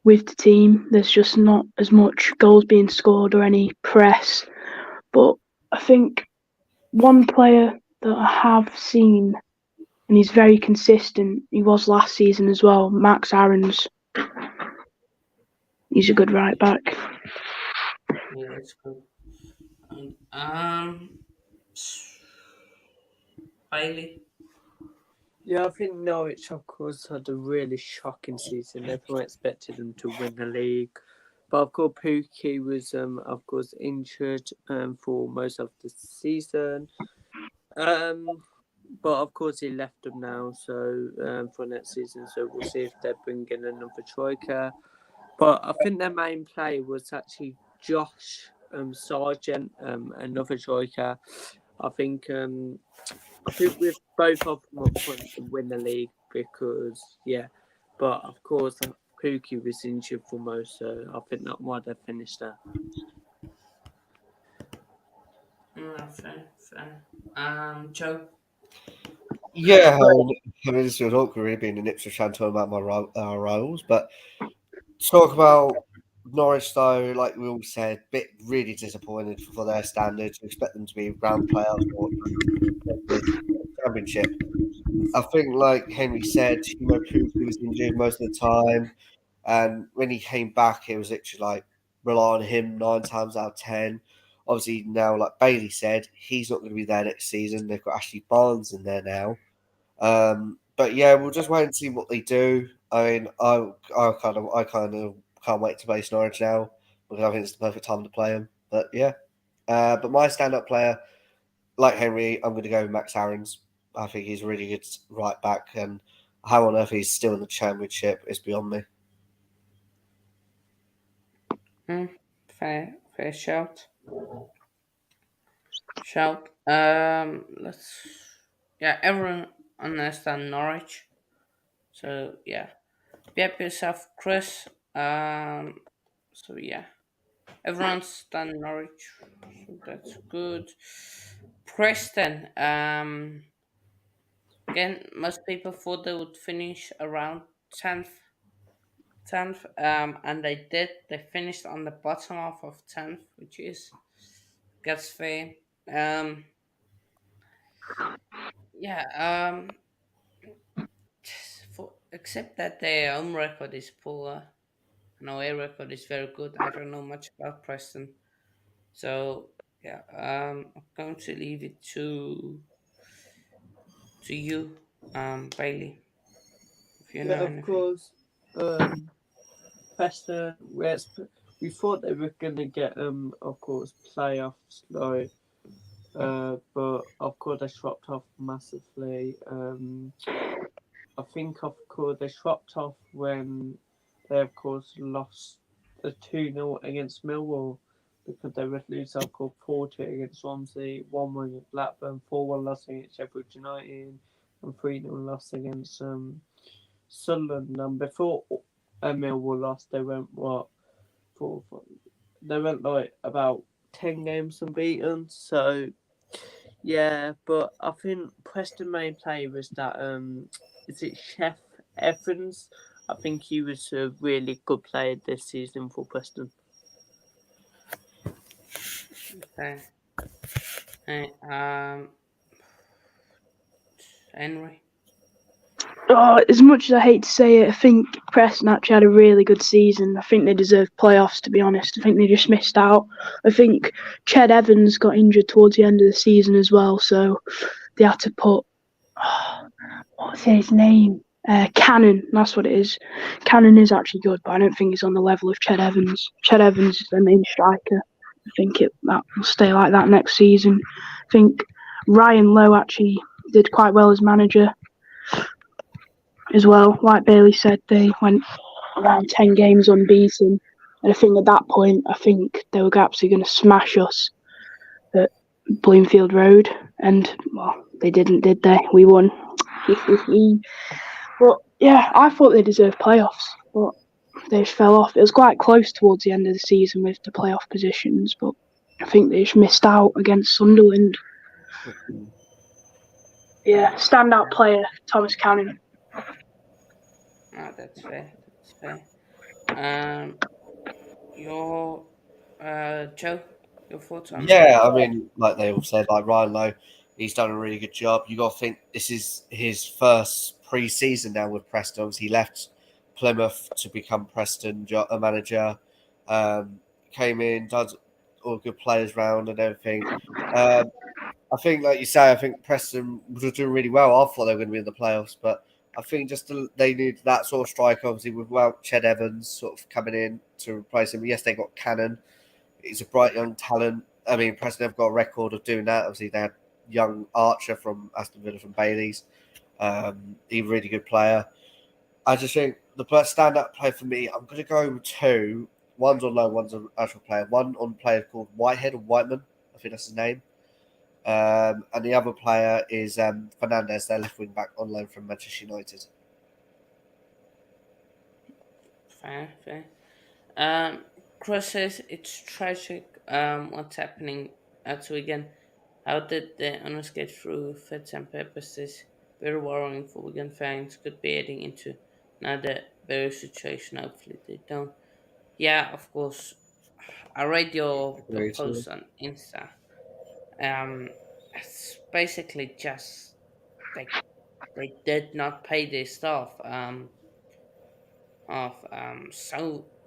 with the team. There's just not as much goals being scored or any press. But I think one player that I have seen, and he's very consistent. He was last season as well. Max Aarons. He's a good right back. Yeah, it's good. Um, Bailey. Yeah, I think Norwich, of course, had a really shocking season. Everyone expected them to win the league. But of course, Pookie was, of course, injured for most of the season. But of course, he left them now, so for next season. So we'll see if they bring in another striker. But I think their main play was actually Josh Sargent, another striker. I think with both of them up front to win the league because but of course Pookie was injured for most, so I think that's why they finished there. Fair, fair. Joe. Yeah, I mean, this feels awkward really being in Ipswich and talking about our rivals, but talk about Norwich though, like we all said, bit really disappointed for their standards. We expect them to be ground players or championship. I think, like Henry said, Pookie was injured most of the time, and when he came back, it was literally like rely on him 9 times out of 10. Obviously, now, like Bailey said, he's not going to be there next season. They've got Ashley Barnes in there now. But yeah, we'll just wait and see what they do. I mean, I kind of can't wait to play Norwich now because I think it's the perfect time to play them. But yeah, but my stand-up player, like Henry, I'm going to go with Max Aarons. I think he's a really good right back, and how on earth he's still in the Championship is beyond me. Fair, fair shout. Shout. Let's. Yeah, everyone understand Norwich. So yeah, be happy yourself, Chris. So yeah, everyone's done Norwich, so that's good. Preston. Again, most people thought they would finish around 10th, and they did. They finished on the bottom half of 10th, which is gets fair. Um, yeah. Except that their home record is poor, and away record is very good. I don't know much about Preston, so yeah. I'm going to leave it to you, Bailey, if you Yeah, know of anything. course. Preston, we thought they were gonna get of course playoffs, like but of course they dropped off massively. I think of course they dropped off when they of course lost the 2-0 against Millwall because they would lose of course 4-2 against Swansea, 1-1 against Blackburn, 4-1 loss against Sheffield United, and 3-0 loss against Sunderland. And before Millwall lost, they went what four, they went like about 10 games unbeaten. So yeah, but I think Preston main play was that is it Chef Evans? I think he was a really good player this season for Preston. Okay. Hey, Henry. Oh, as much as I hate to say it, I think Preston actually had a really good season. I think they deserved playoffs, to be honest. I think they just missed out. I think Ched Evans got injured towards the end of the season as well, so they had to put, what's his name? Cannon, that's what it is. Cannon is actually good, but I don't think he's on the level of Ched Evans. Ched Evans is their main striker. I think that will stay like that next season. I think Ryan Lowe actually did quite well as manager as well. Like Bailey said, they went around 10 games unbeaten. And I think at that point, I think they were absolutely going to smash us at Bloomfield Road. And, well, they didn't, did they? We won. But, yeah, I thought they deserved playoffs. But they just fell off. It was quite close towards the end of the season with the playoff positions. But I think they just missed out against Sunderland. Yeah, standout player, Thomas Cannon. Oh, that's fair. That's fair. Um, your Joe, your thoughts on Yeah, I mean, like they all said, like Ryan Lowe, he's done a really good job. You got to think this is his first pre-season now with Preston. Obviously, he left Plymouth to become Preston manager. Came in, all good players round and everything. I think, like you say, I think Preston were doing really well. I thought they were going to be in the playoffs, but I think they need that sort of strike, obviously, without Ched Evans sort of coming in to replace him. Yes, they got Cannon. He's a bright young talent. I mean, Preston have got a record of doing that. Obviously, they had young Archer from Aston Villa from Bailey's. He's a really good player. I just think the stand-up player for me, I'm going to go with two. One's on loan, one's an actual player. One on player called Whitehead or Whiteman. I think that's his name. And the other player is Fernandez, their left wing back on loan from Manchester United. Fair. Chris says it's tragic what's happening at Wigan. How did the owners get through fits and purposes? Very worrying for Wigan fans. Could be heading into another very situation. Hopefully they don't. Yeah, of course. I read your Agreed. post on Insta. It's basically just they did not pay their staff. Of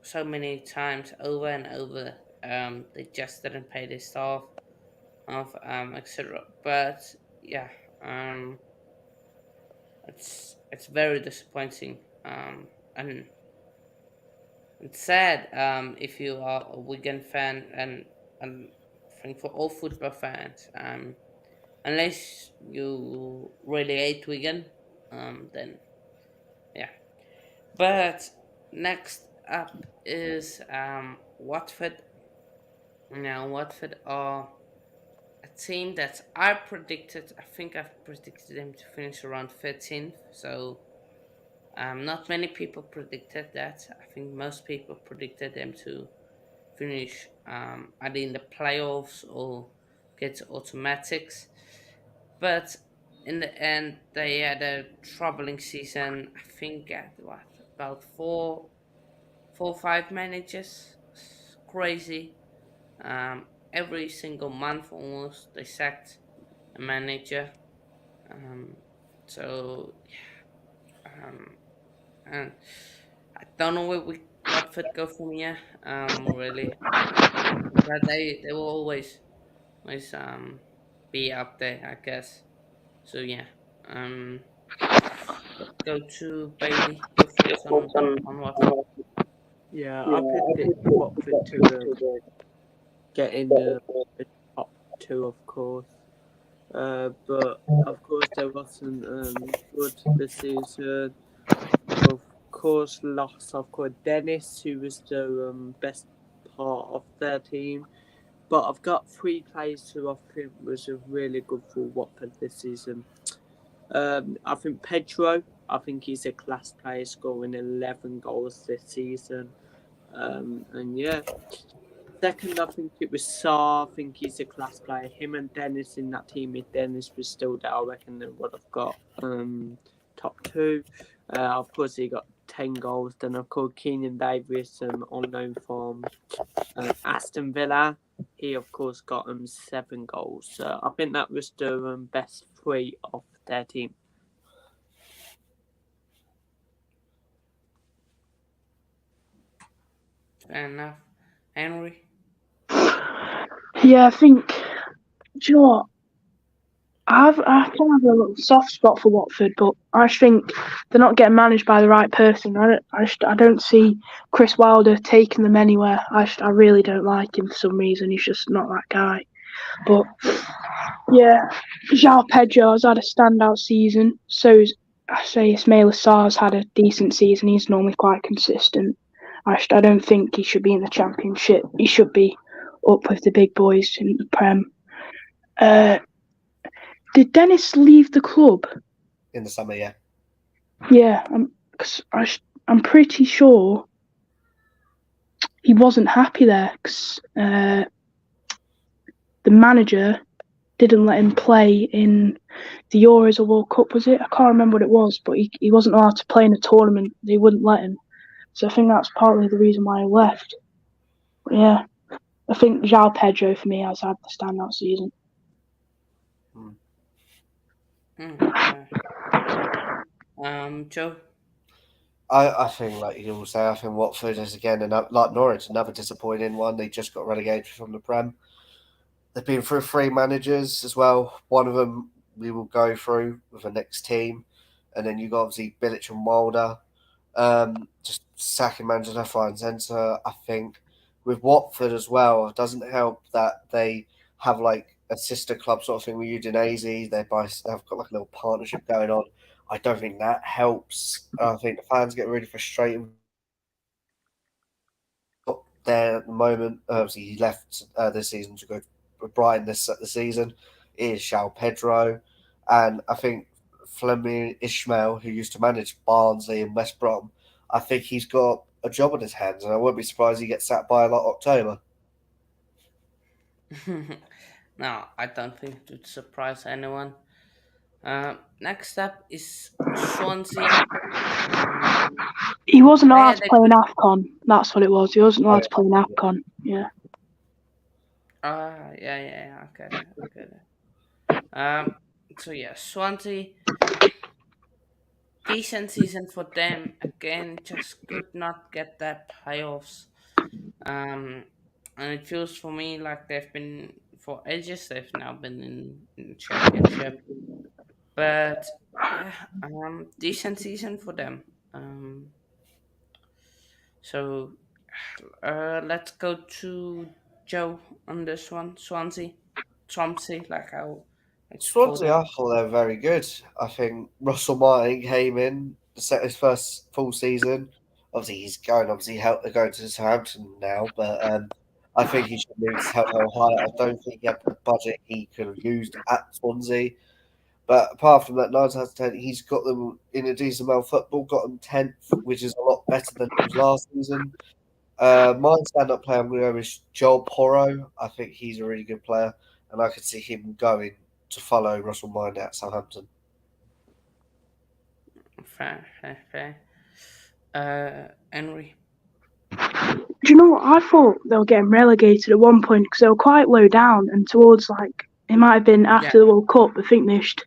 so many times over and over. They just didn't pay their staff of etc. But yeah, it's very disappointing. And it's sad if you are a Wigan fan and I think for all football fans, unless you really hate Wigan, then yeah. But next up is Watford. Now Watford are a team that I predicted. I think I've predicted them to finish around 13th. So not many people predicted that. I think most people predicted them to finish either in the playoffs or get to automatics. But in the end, they had a troubling season. I think at what about four or five managers. It's crazy. Every single month almost they sacked a manager. Um, so um, and I don't know where we Watford go from here. Really, but they will always be up there, I guess. So yeah. Um, let's go to Bailey. Your thoughts on Watford? Yeah, I predict Watford to get in the top two, of course. But of course there wasn't good this season. Of course, lost of course Dennis, who was the best part of their team. But I've got three players who I think was a really good for Watford this season. I think Pedro. I think he's a class player, scoring 11 goals this season. And yeah. Second, I think it was Saar. I think he's a class player. Him and Dennis in that team. If Dennis was still there, I reckon they would have got top two. Of course, he got 10 goals. Then, of course, Keenan Davis on loan from Aston Villa. He, of course, got 7 goals. So I think that was the best three of their team. Fair enough. Henry? Yeah, I think. Do you know what? I kind of have a little soft spot for Watford, but I just think they're not getting managed by the right person. I don't see Chris Wilder taking them anywhere. I really don't like him for some reason. He's just not that guy. But yeah, João Pedro has had a standout season. I say Ismail Sarr's had a decent season. He's normally quite consistent. I don't think he should be in the Championship. He should be up with the big boys in the Prem. Did Dennis leave the club? In the summer, yeah. Yeah, I'm pretty sure he wasn't happy there because the manager didn't let him play in the Euros or World Cup, was it? I can't remember what it was, but he wasn't allowed to play in a tournament. They wouldn't let him. So I think that's partly the reason why he left. But yeah, I think João Pedro for me has had the standout season. Fair. Joe? I think, like you all say, I think Watford is again, like Norwich, another disappointing one. They just got relegated from the Prem. They've been through three managers as well. One of them we will go through with the next team, and then you got obviously Bilic and Wilder. Just sacking managers left, right, and centre. I think with Watford as well, it doesn't help that they have like a sister club sort of thing with Udinese. They've got like a little partnership going on. I don't think that helps. I think the fans get really frustrated there at the moment. Obviously, he left this season to go to Brighton the season. Is João Pedro, and I think Fleming Ishmael, who used to manage Barnsley and West Brom, I think he's got a job on his hands, and I wouldn't be surprised he gets sacked by like October. No, I don't think it would surprise anyone. Next up is Swansea. He wasn't allowed Yeah, to they play in could. AFCON. That's what it was. He wasn't Oh, allowed to play in AFCON. Yeah. Yeah. I get it. I get it. So yeah, Swansea, decent season for them. Again, just could not get that playoffs. Um, and it feels for me like they've been for ages. They've now been in the championship, but yeah, decent season for them. Um, so let's go to Joe on this one. Swansea, like I like to call Swansea, them. I thought they were very good. I think Russell Martin came in, set his first full season. Obviously, he's going. Obviously, going to Southampton now, but I think he should move to Southampton higher. I don't think he had the budget he could have used at Swansea. But apart from that, 9 out of 10, he's got them in a decent amount of football. Got them 10th, which is a lot better than it was last season. My stand-up player I'm going to go with Joel Porro. I think he's a really good player, and I could see him going to follow Russell Mind at Southampton. Fair. Henry. Do you know what? I thought they were getting relegated at one point because they were quite low down, and towards like it might have been Yeah, after the World Cup. I think they just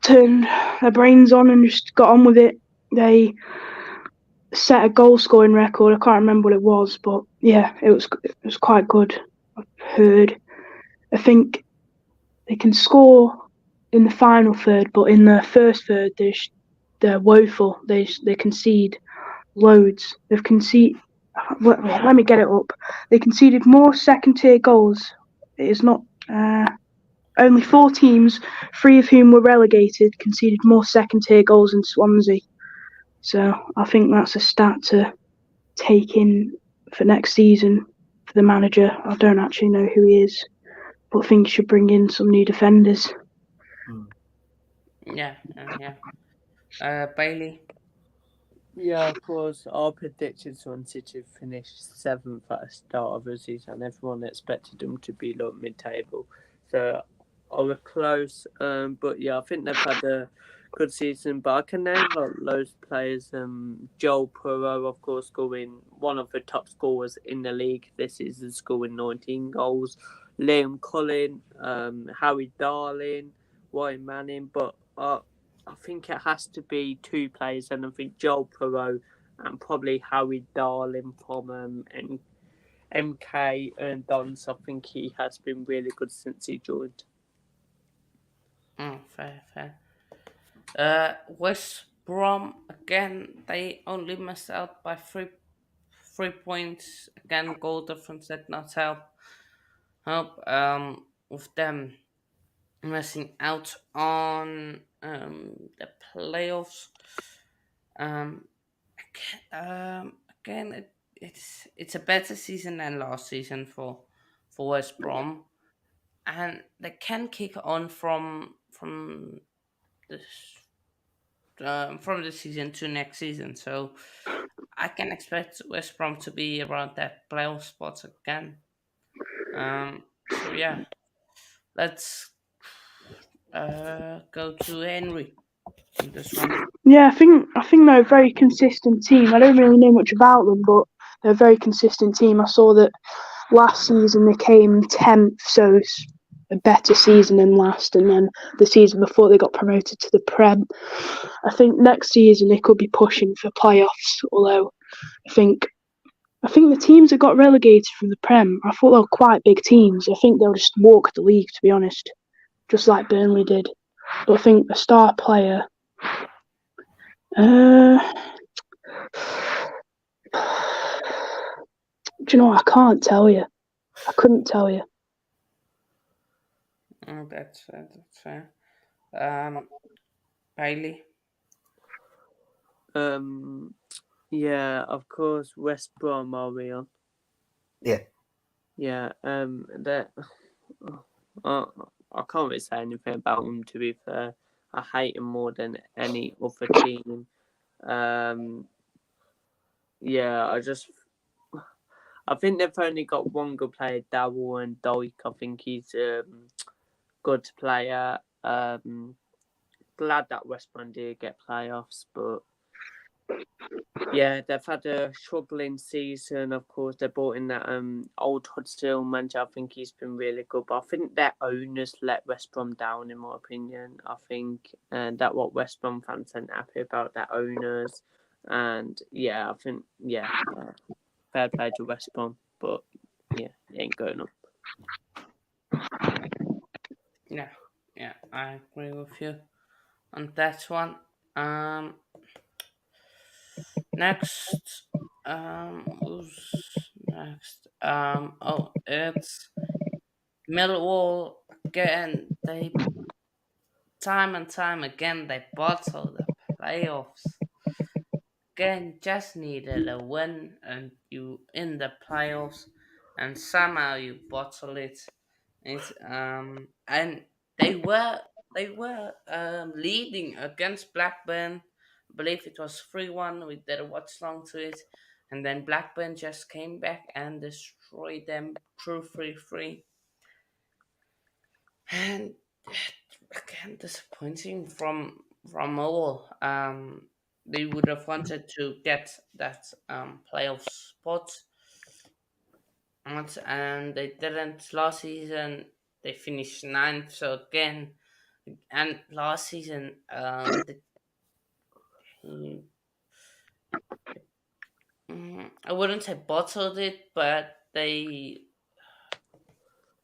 turned their brains on and just got on with it. They set a goal scoring record. I can't remember what it was, but yeah, it was quite good. I've heard. I think they can score in the final third, but in the first third, they're woeful. They concede loads. They've conceded. Let me get it up. They conceded more second tier goals. It is not. Only 4 teams, 3 of whom were relegated, conceded more second tier goals than Swansea. So I think that's a stat to take in for next season for the manager. I don't actually know who he is, but I think he should bring in some new defenders. yeah. Bailey. Yeah, of course. Our predictions Swansea to finish 7th at the start of the season. Everyone expected them to be like mid-table, so I was close. But yeah, I think they've had a good season. But I can name like loads of players. Joel Perot, of course, scoring one of the top scorers in the league this season, scoring 19 goals. Liam Cullen, Harry Darling, Ryan Manning, but I think it has to be 2 players, and I think Joel Perot and probably Harry Darling from MK and Dons. I think he has been really good since he joined. Fair. West Brom again. They only missed out by 3 points. Again, goal difference did not help. With them missing out on the playoffs. Um, again, it's a better season than last season for West Brom, and they can kick on this from this season to next season. So I can expect West Brom to be around that playoff spots again. So yeah, let's go to Henry on this one. Yeah, I think they're a very consistent team. I don't really know much about them, but they're a very consistent team. I saw that last season they came 10th, so it's a better season than last, and then the season before they got promoted to the Prem. I think next season they could be pushing for playoffs, although I think the teams that got relegated from the Prem, I thought they were quite big teams. I think they'll just walk the league, to be honest, just like Burnley did. But I think a star player. Do you know what? I can't tell you. I couldn't tell you. Oh, that's fair. Bailey. Yeah, of course, West Brom are we on? Yeah. Yeah. That. I can't really say anything about them. To be fair, I hate them more than any other team. Yeah, I think they've only got one good player, Dowell and Doik. I think he's a good player. Glad that West Brom did get playoffs, but yeah, they've had a struggling season. Of course, they brought in that old Huddersfield manager. I think he's been really good, but I think their owners let West Brom down, in my opinion. I think that what West Brom fans aren't happy about their owners, and yeah, I think fair play to West Brom, but yeah, it ain't going up. Yeah, I agree with you on that one. Next, who's next? It's Millwall again. They time and time again they bottle the playoffs. Again, just needed a win and you in the playoffs, and somehow you bottle it. And they were leading against Blackburn. I believe it was 3-1. We did a watch long to it, and then Blackburn just came back and destroyed them through 3-3. And again, disappointing from all. They would have wanted to get that playoff spot, and they didn't last season. They finished ninth. So again, and last season, I wouldn't say bottled it, but they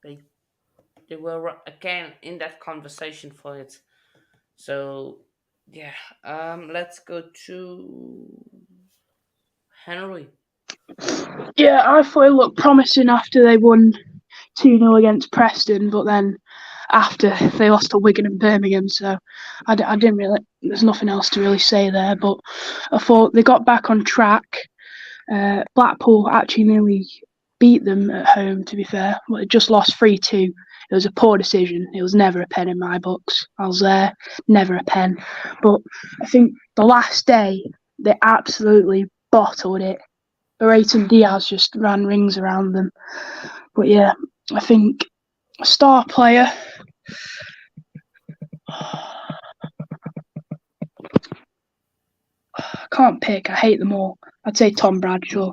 they were again in that conversation for it. So yeah, let's go to Henry. Yeah, I thought it looked promising after they won 2-0 against Preston, but then after they lost to Wigan and Birmingham, so I didn't really. There's nothing else to really say there. But I thought they got back on track. Blackpool actually nearly beat them at home. To be fair, well, it just lost 3-2. It was a poor decision. It was never a pen in my books. I was there, never a pen. But I think the last day they absolutely bottled it. Barreto Diaz just ran rings around them. But yeah, I think a star player. I can't pick. I hate them all. I'd say Tom Bradshaw.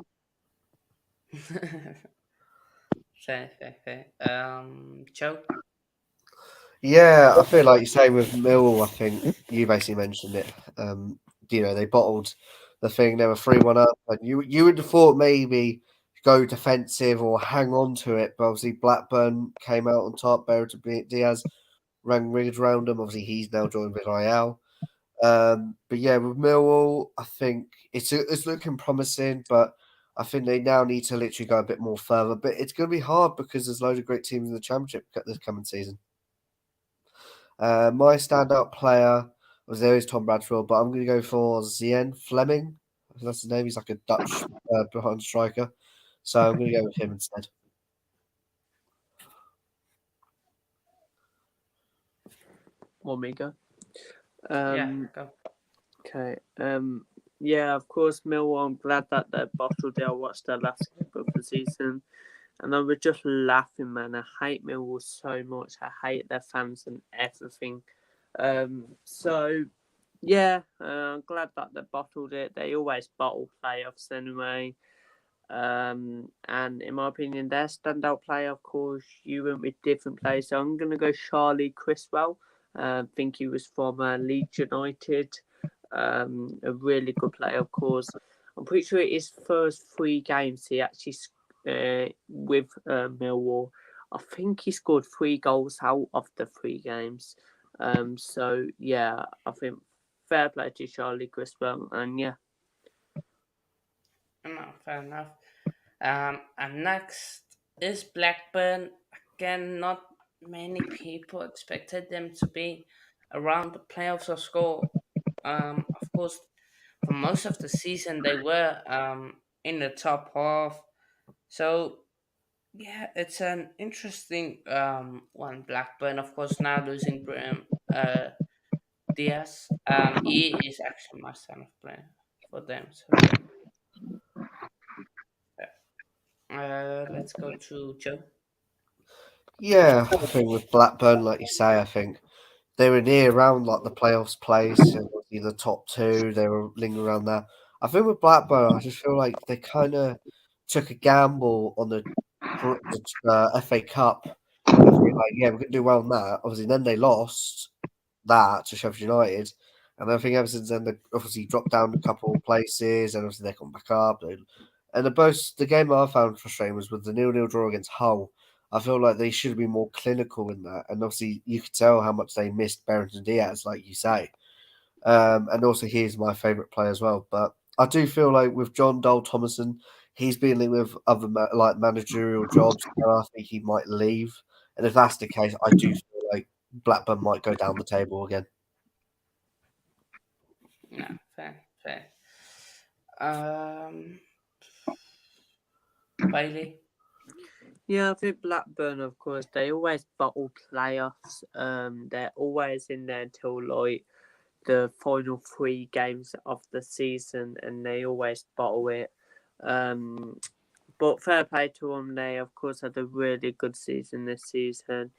Fair. Joe. Yeah, I feel like you say with Millwall, I think you basically mentioned it. They bottled the thing. They were 3-1 up, and you would have thought maybe go defensive or hang on to it, but obviously Blackburn came out on top. Barreto Diaz ran rings around him. Obviously, he's now joined Villarreal. But yeah, with Millwall, I think it's looking promising, but I think they now need to literally go a bit more further. But it's going to be hard because there's loads of great teams in the Championship this coming season. My standout player was there is Tom Bradshaw, but I'm going to go for Zien Fleming. I think that's his name. He's like a Dutch behind striker. So I'm going to go with him instead. Want me to go? Go. Okay. Yeah, of course, Millwall. I'm glad that they bottled it. I watched their last game of the season, and I was just laughing, man. I hate Millwall so much. I hate their fans and everything. So yeah, I'm glad that they bottled it. They always bottle playoffs anyway. And in my opinion, their standout player, of course, you went with different players. So I'm going to go Charlie Criswell. I think he was from Leeds United. A really good player, of course. I'm pretty sure his first 3 games he actually with Millwall. I think he scored 3 goals out of the 3 games. So yeah, I think fair play to Charlie Criswell, and yeah. No, fair enough. And next is Blackburn. Again, not many people expected them to be around the playoffs or score. Of course, for most of the season they were in the top half. So yeah, it's an interesting one. Blackburn, of course, now losing Diaz. He is actually my son of player for them. So let's go to Joe. Yeah, I think with Blackburn, like you say, I think they were near around like the playoffs place, and obviously the top two. They were lingering around there. I think with Blackburn, I just feel like they kind of took a gamble on the FA Cup. I feel like yeah, we're gonna do well on that. Obviously, then they lost that to Sheffield United, and I think ever since then they obviously dropped down a couple of places, and obviously they come back up. And the game I found frustrating was with the 0-0 draw against Hull. I feel like they should be more clinical in that, and obviously you could tell how much they missed Barrington Diaz, like you say. And also he's my favourite player as well. But I do feel like with John Dole Thomason, he's been linked with other like managerial jobs, and I think he might leave. And if that's the case, I do feel like Blackburn might go down the table again. No, fair, fair. Um, Bailey. Yeah, I think Blackburn, of course, they always bottle playoffs. They're always in there until like the final 3 games of the season, and they always bottle it. Um, but fair play to them. They, of course, had a really good season this season.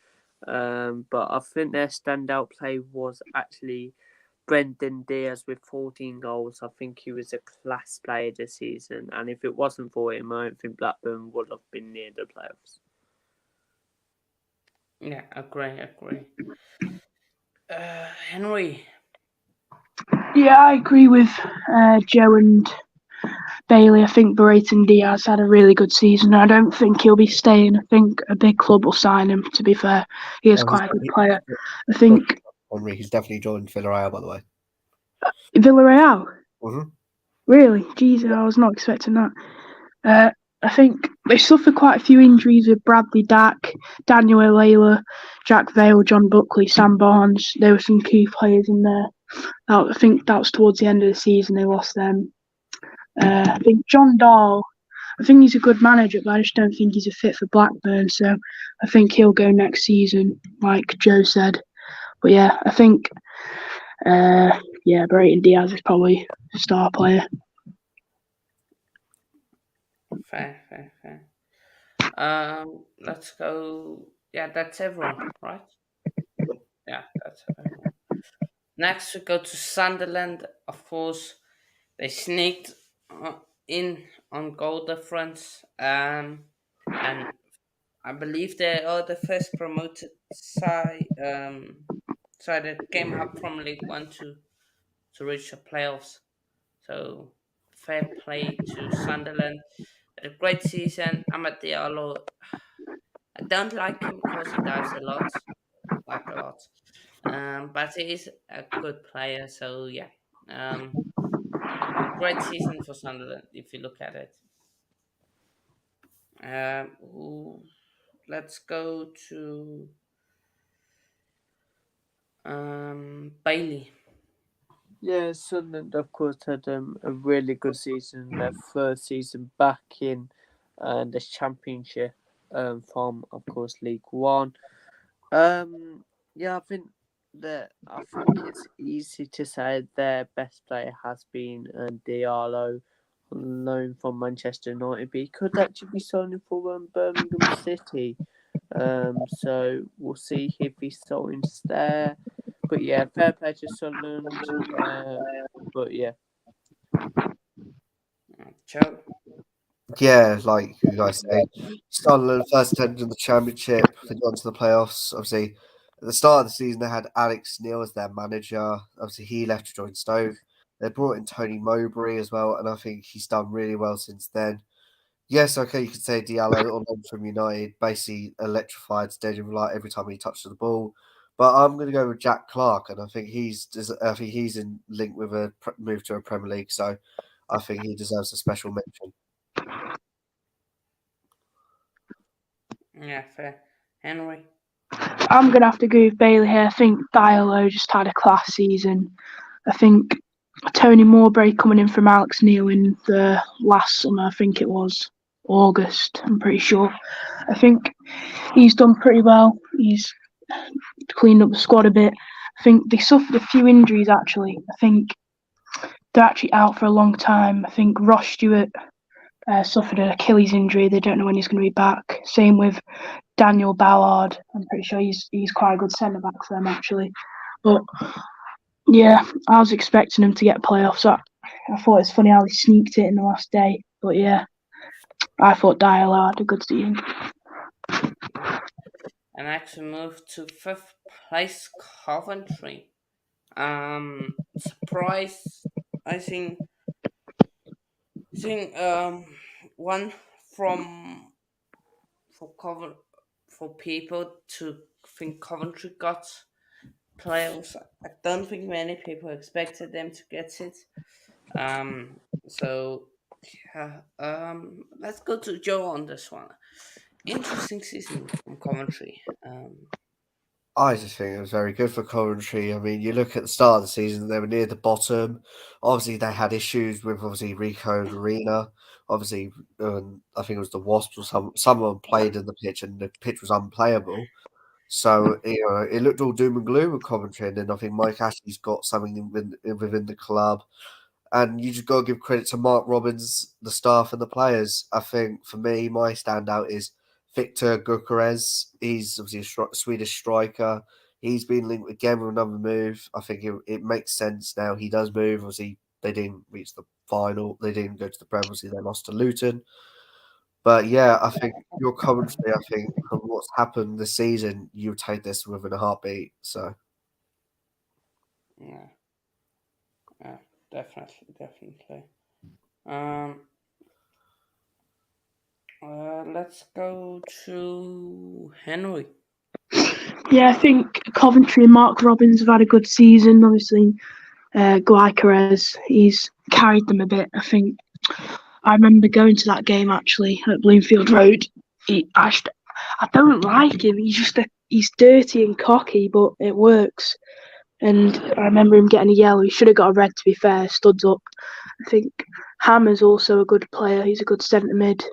But I think their standout play was actually Brendan Diaz with 14 goals. I think he was a class player this season, and if it wasn't for him, I don't think Blackburn would have been near the playoffs. Yeah, agree, agree. Henry. Yeah, I agree with Joe and Bailey. I think Barayton Diaz had a really good season. I don't think he'll be staying. I think a big club will sign him, to be fair. He is Oh, quite a good player. I think Henry, he's definitely joined Villarreal, by the way. Villarreal? Mm-hmm. Really? Jeez, I was not expecting that. I think they suffered quite a few injuries with Bradley Dack, Daniel Alela, Jack Vale, John Buckley, Sam Barnes. There were some key players in there. I think that was towards the end of the season they lost them. I think John Dahl, I think he's a good manager, but I just don't think he's a fit for Blackburn. So I think he'll go next season, like Joe said. But yeah, I think Brayton Diaz is probably a star player. Fair, fair, fair. Let's go. Yeah, that's everyone, right? Yeah, that's everyone. Next, we go to Sunderland. Of course, they sneaked in on goal difference. And I believe they are the first promoted side. Side that came up from League One to reach the playoffs. So fair play to Sunderland. Had a great season. Amad Diallo. I don't like him because he dives a lot, like a lot. But he is a good player. So yeah, great season for Sunderland if you look at it. Let's go to Bailey. Yeah, Sunderland, of course, had a really good season. Their first season back in the Championship from, of course, League One. Yeah, I think it's easy to say their best player has been Diallo, on loan from Manchester United, but he could actually be signing for Birmingham City. So we'll see if he signs there. But yeah, fair play to Sunderland. But yeah. Joe. Yeah, like you guys say, Sunderland first attempt in the championship. They got into the playoffs. Obviously, at the start of the season, they had Alex Neil as their manager. Obviously, he left to join Stoke. They brought in Tony Mowbray as well, and I think he's done really well since then. Yes, okay, you could say Diallo on loan from United, basically electrified Stadium of Light every time he touched the ball. But I'm going to go with Jack Clark, and I think he's in link with a move to a Premier League, so I think he deserves a special mention. Yeah, fair. Henry. I'm gonna have to go with Bailey here. I think Diallo just had a class season. I think Tony Mowbray coming in from Alex Neil in the last summer, I think it was August, I'm pretty sure. I think he's done pretty well. He's cleaned up the squad a bit. I think they suffered a few injuries actually. I think they're actually out for a long time. I think Ross Stewart suffered an Achilles injury. They don't know when he's going to be back. Same with Daniel Ballard. I'm pretty sure he's quite a good centre back for them actually. But yeah, I was expecting him to get playoffs. So I thought it's funny how he sneaked it in the last day. But yeah, I thought Diallo had a good season. And actually moved to fifth place, Coventry. Surprise. I think. I think one from for cover for people to think Coventry got playoffs. I don't think many people expected them to get it. So yeah, let's go to Joe on this one. Interesting season from Coventry. I just think it was very good for Coventry. I mean, you look at the start of the season, they were near the bottom. Obviously, they had issues with obviously Rico Garina. Obviously, I think it was the Wasps or someone played in the pitch and the pitch was unplayable. So it looked all doom and gloom with Coventry, and then I think Mike Ashley's got something within the club, and you just got to give credit to Mark Robbins, the staff, and the players. I think for me, my standout is Victor Gyökeres. He's obviously a Swedish striker. He's been linked again with another move. I think it makes sense now. He does move. Obviously, they didn't reach the final. They didn't go to the Premier. Obviously, they lost to Luton. But yeah, I think your commentary, I think, from what's happened this season, you would take this within a heartbeat. So Yeah, yeah, definitely. Um, let's go to Henry. Yeah, I think Coventry and Mark Robbins have had a good season. Obviously, Gyökeres, he's carried them a bit. I think I remember going to that game actually at Bloomfield Road. I don't like him. He's dirty and cocky, but it works. And I remember him getting a yellow. He should have got a red, to be fair. Studs up. I think Hammer's also a good player. He's a good centre mid.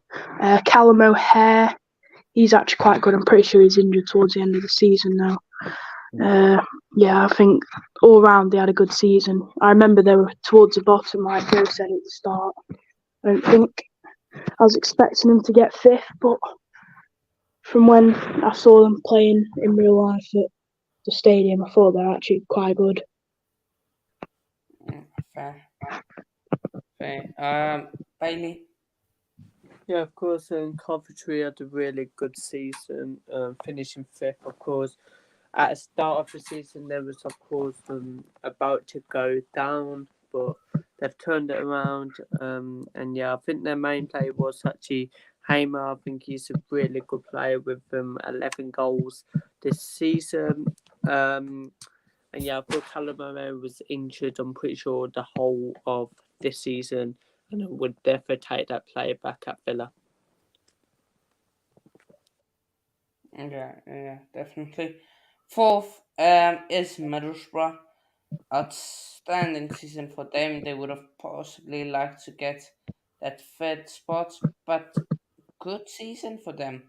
Callum O'Hare, he's actually quite good. I'm pretty sure he's injured towards the end of the season now. Yeah, I think all round they had a good season. I remember they were towards the bottom, like Bill said at the start. I don't think I was expecting them to get fifth, but from when I saw them playing in real life at the stadium, I thought they're actually quite good. Fair. Bailey. Yeah, of course, Coventry had a really good season, finishing fifth, of course. At the start of the season, there was, of course, about to go down, but they've turned it around. And yeah, I think their main player was actually Hamer. I think he's a really good player with 11 goals this season. And yeah, I thought Callum was injured, I'm pretty sure, the whole of this season, and would therefore take that player back at Villa. Yeah, definitely. Fourth is Middlesbrough. Outstanding season for them. They would have possibly liked to get that third spot, but good season for them.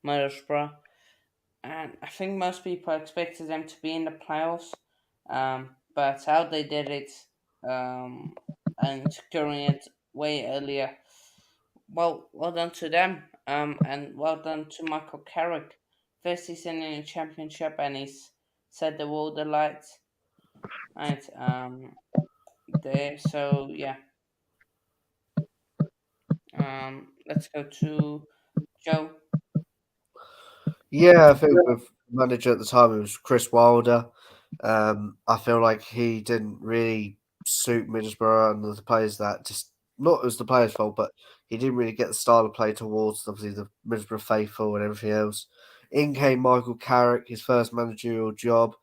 Middlesbrough, and I think most people expected them to be in the playoffs. But how they did it, and securing it way earlier. Well done to them. And well done to Michael Carrick. First season in the championship, and he's set the world alight. Right. There. So yeah. Let's go to Joe. Yeah, I think with manager at the time it was Chris Wilder. I feel like he didn't really suit Middlesbrough and the players that just not as the players' fault, but he didn't really get the style of play towards obviously the Middlesbrough faithful and everything else. In came Michael Carrick, his first managerial job,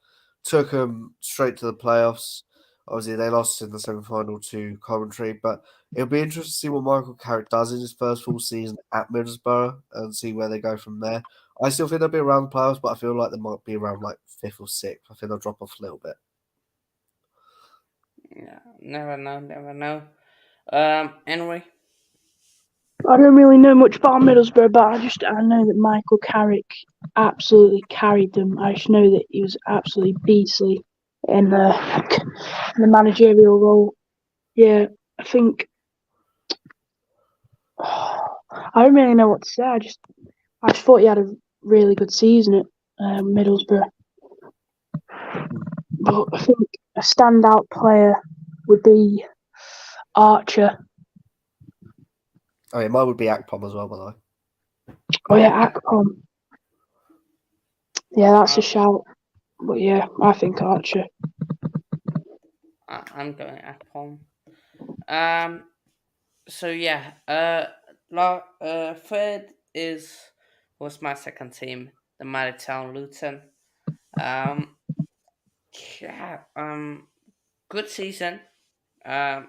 took him straight to the playoffs. Obviously, they lost in the semi-final to Coventry, but it'll be interesting to see what Michael Carrick does in his first full season at Middlesbrough and see where they go from there. I still think they'll be around the playoffs, but I feel like they might be around like fifth or sixth. I think they'll drop off a little bit. Yeah, never know, never know. Anyway, I don't really know much about Middlesbrough, but I know that Michael Carrick absolutely carried them. I just know that he was absolutely beastly in the managerial role. Yeah, I think I don't really know what to say. I just thought he had a really good season at Middlesbrough. But I think a standout player would be Archer. I mean, mine would be Akpom as well, by the way. Oh yeah, Akpom. Yeah, that's uh, a shout. But yeah, I think Archer. I'm going at home. So yeah, third was my second team, the Mighty Town Luton. Um, yeah, good season. No,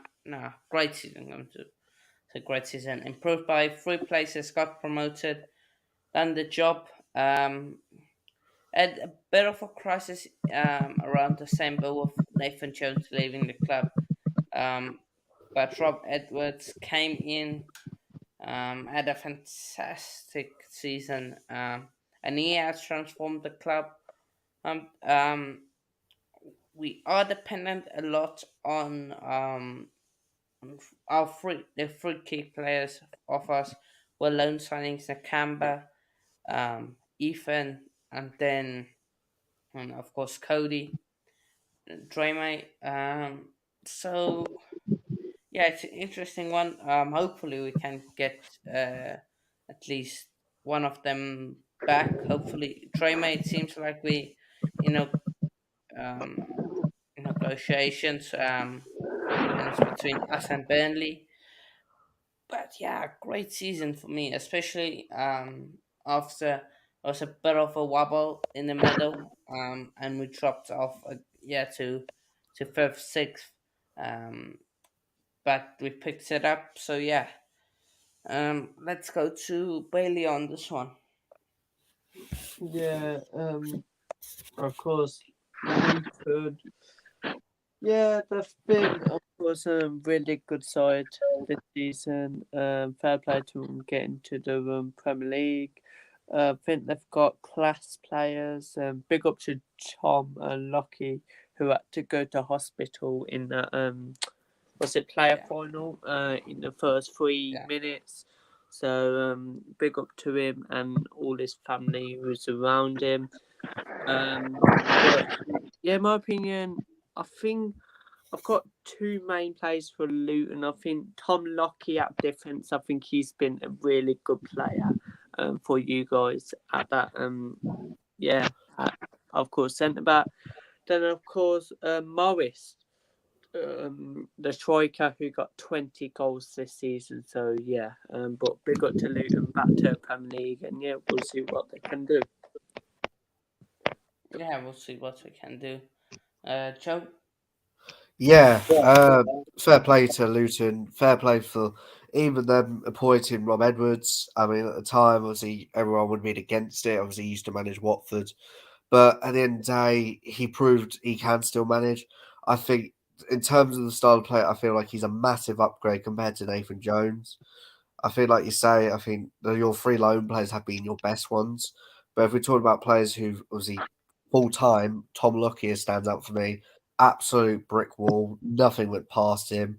great season. I'm going to say great season. Improved by 3 places, got promoted, done the job. Had a bit of a crisis around December with Nathan Jones leaving the club. Um, but Rob Edwards came in, had a fantastic season, and he has transformed the club. Um, um, we are dependent a lot on the three key players of us were loan signings: Nakamba, Ethan, and of course Cody, Drame. So yeah, it's an interesting one. Hopefully we can get at least one of them back. Hopefully, Drame. It seems like we, you know, um, negotiations, and it's between us and Burnley. But yeah, great season for me, especially after there was a bit of a wobble in the middle, and we dropped off, to fifth, sixth, um, but we picked it up. So yeah, let's go to Bailey on this one. Yeah, of course, Luton. Yeah, they've been, of course, a really good side this season. Fair play to them getting to the Premier League. I think they've got class players. Big up to Tom and Lockie, who had to go to hospital in that was it player Yeah, final in the first three yeah, minutes. So big up to him and all his family who's around him. But yeah, in my opinion, I think I've got two main players for Luton. I think Tom Lockie at defence. I think he's been a really good player for you guys at that. Yeah, of course centre back. Then of course Morris, the striker who got 20 goals this season. So yeah, but big up to Luton back to Premier League, and yeah, we'll see what they can do. yeah. We'll see what we can do. Joe. Yeah, fair play to Luton. Fair play for even them appointing Rob Edwards. I mean, at the time, obviously, everyone would have been against it. Obviously, he used to manage Watford. But at the end of the day, he proved he can still manage. I think, in terms of the style of play, I feel like he's a massive upgrade compared to Nathan Jones. I feel like you say, I think your three loan players have been your best ones. But if we're talking about players who obviously full time, Tom Lockyer stands out for me. Absolute brick wall. Nothing went past him.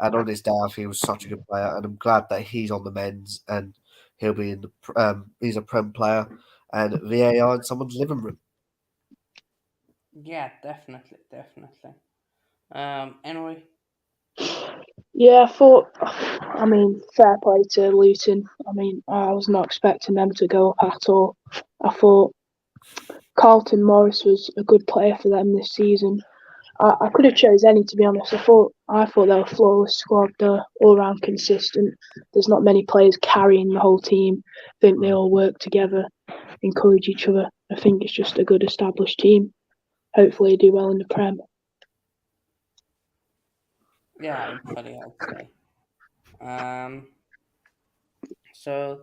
And on his day, I feel he was such a good player. And I'm glad that he's on the men's and he'll be in the he's a Prem player and VAR in someone's living room. Yeah, definitely, definitely. Anyway, Yeah, I thought. I mean, fair play to Luton. I mean, I was not expecting them to go up at all. I thought Carlton Morris was a good player for them this season. I could have chose any, to be honest. I thought they were a flawless squad. They're all round consistent. There's not many players carrying the whole team. I think they all work together, encourage each other. I think it's just a good established team. Hopefully, do well in the Prem. Yeah, I fully hope so. Um, so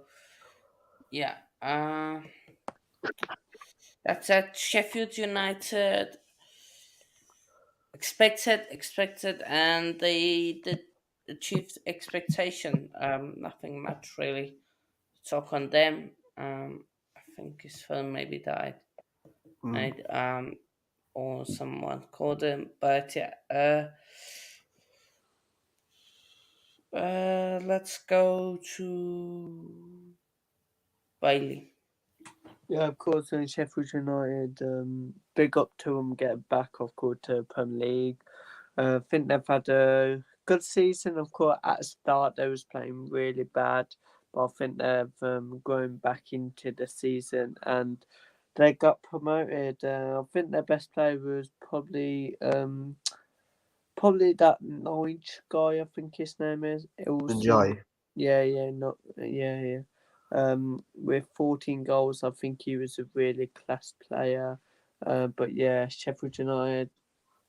yeah, that's at Sheffield United. Expected, and they did achieve expectation. Nothing much really to talk on them. I think his phone maybe died, Mm. right? Or someone called him, but yeah. Let's go to Bailey. Yeah, of course, and Sheffield United, big up to them getting back, of course, to Premier League. I think they've had a good season. Of course, at the start they was playing really bad, but I think they've grown back into the season and they got promoted. I think their best player was probably that Norwich guy. I think his name is Ilson. Enjoy. Yeah, not yeah. With 14 goals, I think he was a really class player. But yeah, Sheffield United,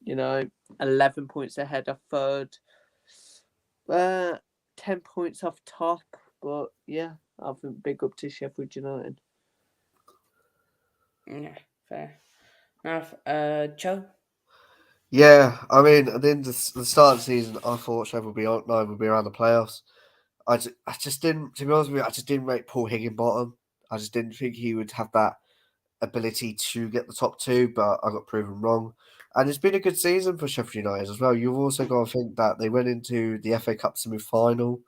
11 points ahead of third. 10 points off top. But yeah, I think big up to Sheffield United. Yeah, fair enough. Joe. Yeah, I mean, at the end of the start of the season, I thought Sheffield would be around the playoffs. I just didn't, to be honest with you, I just didn't rate Paul Higginbottom. I just didn't think he would have that ability to get the top two, but I got proven wrong. And it's been a good season for Sheffield United as well. You've also got to think that they went into the FA Cup semi final,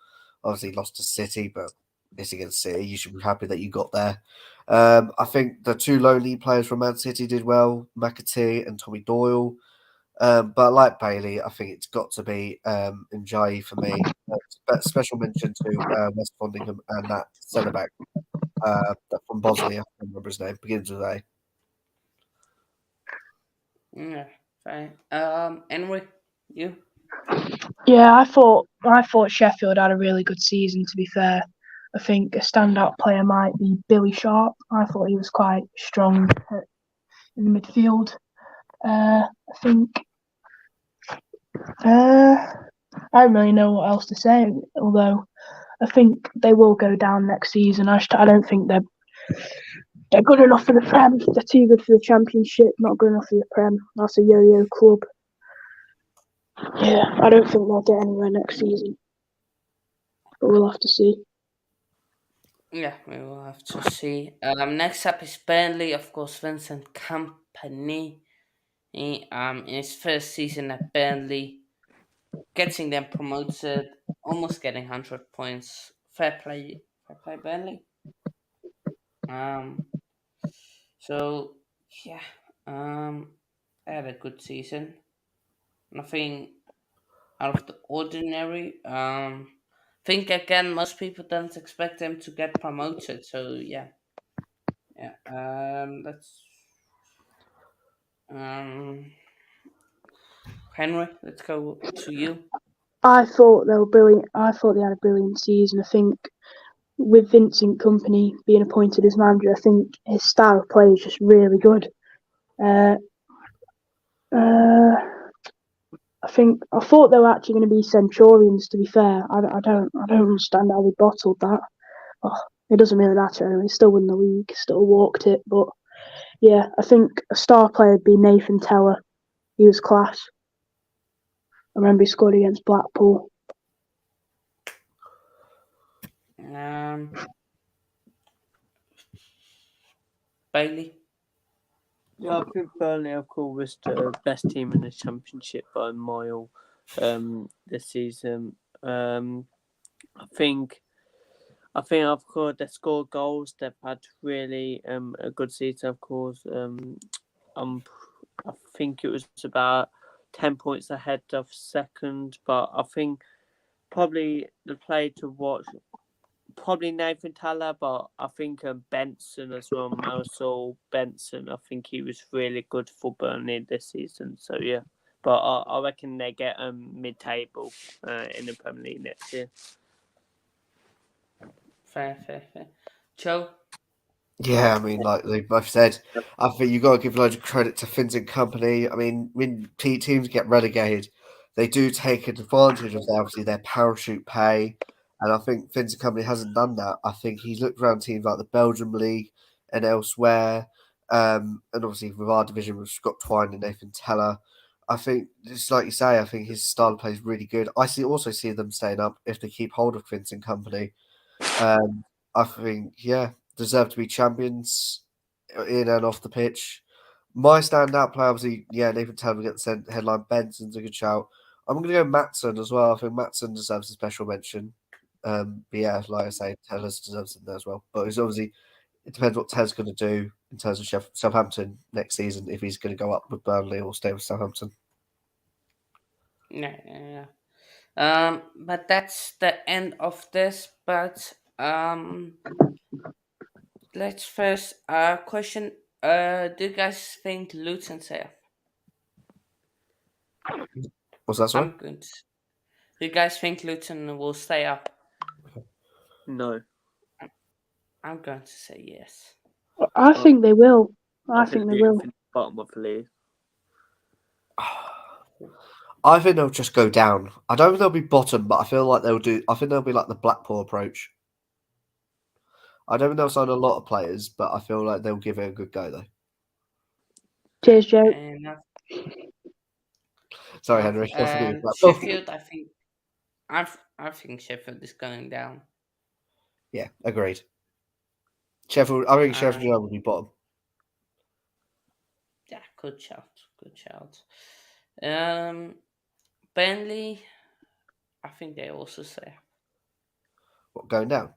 obviously lost to City, but it's against City. You should be happy that you got there. I think the two low league players from Man City did well, McAtee and Tommy Doyle. But like Bailey, I think it's got to be Njayi for me. Special mention to West Fondingham and that centre back from Bosnia. I can't remember his name. Begins with A. Yeah, fine. Anyway, you. Yeah, I thought Sheffield had a really good season. To be fair, I think a standout player might be Billy Sharp. I thought he was quite strong in the midfield. I think I don't really know what else to say. Although I think they will go down next season. I don't think they're good enough for the Prem. They're too good for the Championship. Not good enough for the Prem. That's a yo-yo club. Yeah, I don't think they'll get anywhere next season. But we'll have to see. Yeah, we will have to see. Next up is Burnley, of course. Vincent Company. In his first season at Burnley, getting them promoted, almost getting 100 points. Fair play, Burnley. Um, so yeah, I had a good season. Nothing out of the ordinary. Think again, most people don't expect them to get promoted. So yeah, yeah. Let's um, Henry. Let's go to you. I thought they were brilliant. I thought they had a brilliant season. I think with Vincent Company being appointed as manager, I think his style of play is just really good. Uh, uh, I thought they were actually going to be Centurions. To be fair, I don't understand how they bottled that. Oh, it doesn't really matter anyway. Still won the league, still walked it. But yeah, I think a star player would be Nathan Teller. He was class. I remember he scored against Blackpool. Um, Bailey. Yeah, I think Burnley, of course, was the best team in the Championship by a mile this season. I think, of course, they scored goals. They've had really a good season, of course. I think it was about 10 points ahead of second, but I think Probably the player to watch. Probably Nathan Talla, but I think Benson as well. Marisol Benson. I think he was really good for Burnley this season. So yeah, but I reckon they get mid-table in the Premier League next year. Fair. Joe? Yeah, I mean, like they both said, I think you got to give loads of credit to Finns and Company. I mean, when teams get relegated, they do take advantage of obviously their parachute pay, and I think Finns and Company hasn't done that. I think he's looked around teams like the Belgium League and elsewhere, and obviously with our division with Scott Twine and Nathan Teller. I think, just like you say, I think his style of play is really good. I also see them staying up if they keep hold of Finns and Company. I think, yeah, deserve to be champions in and off the pitch. My standout player, obviously, yeah, Nathan Taylor gets the headline. Benson's a good shout. I'm going to go Matson as well. I think Matson deserves a special mention. But yeah, like I say, Taylor deserves it there as well. But it's obviously, it depends what Taylor's going to do in terms of Southampton next season, if he's going to go up with Burnley or stay with Southampton. Yeah. But that's the end of this. But let's first question. Do you guys think Luton stay up? What's that, sorry? I'm good. Do you guys think Luton will stay up? No, I'm going to say yes. I think they will. I I think they think will. the bottom of the league. I think they'll just go down. I don't think they'll be bottom, but I feel like they'll do. I think they'll be like the Blackpool approach. I don't think they'll sign a lot of players, but I feel like they'll give it a good go, though. Cheers, Joe. And Sorry, Henry. I forget and Blackpool. Sheffield, I think Sheffield is going down. Yeah, agreed. Sheffield. I think Sheffield Um, United will be bottom. yeah, good shout. Um, Burnley, I think they also stay up. What, going down?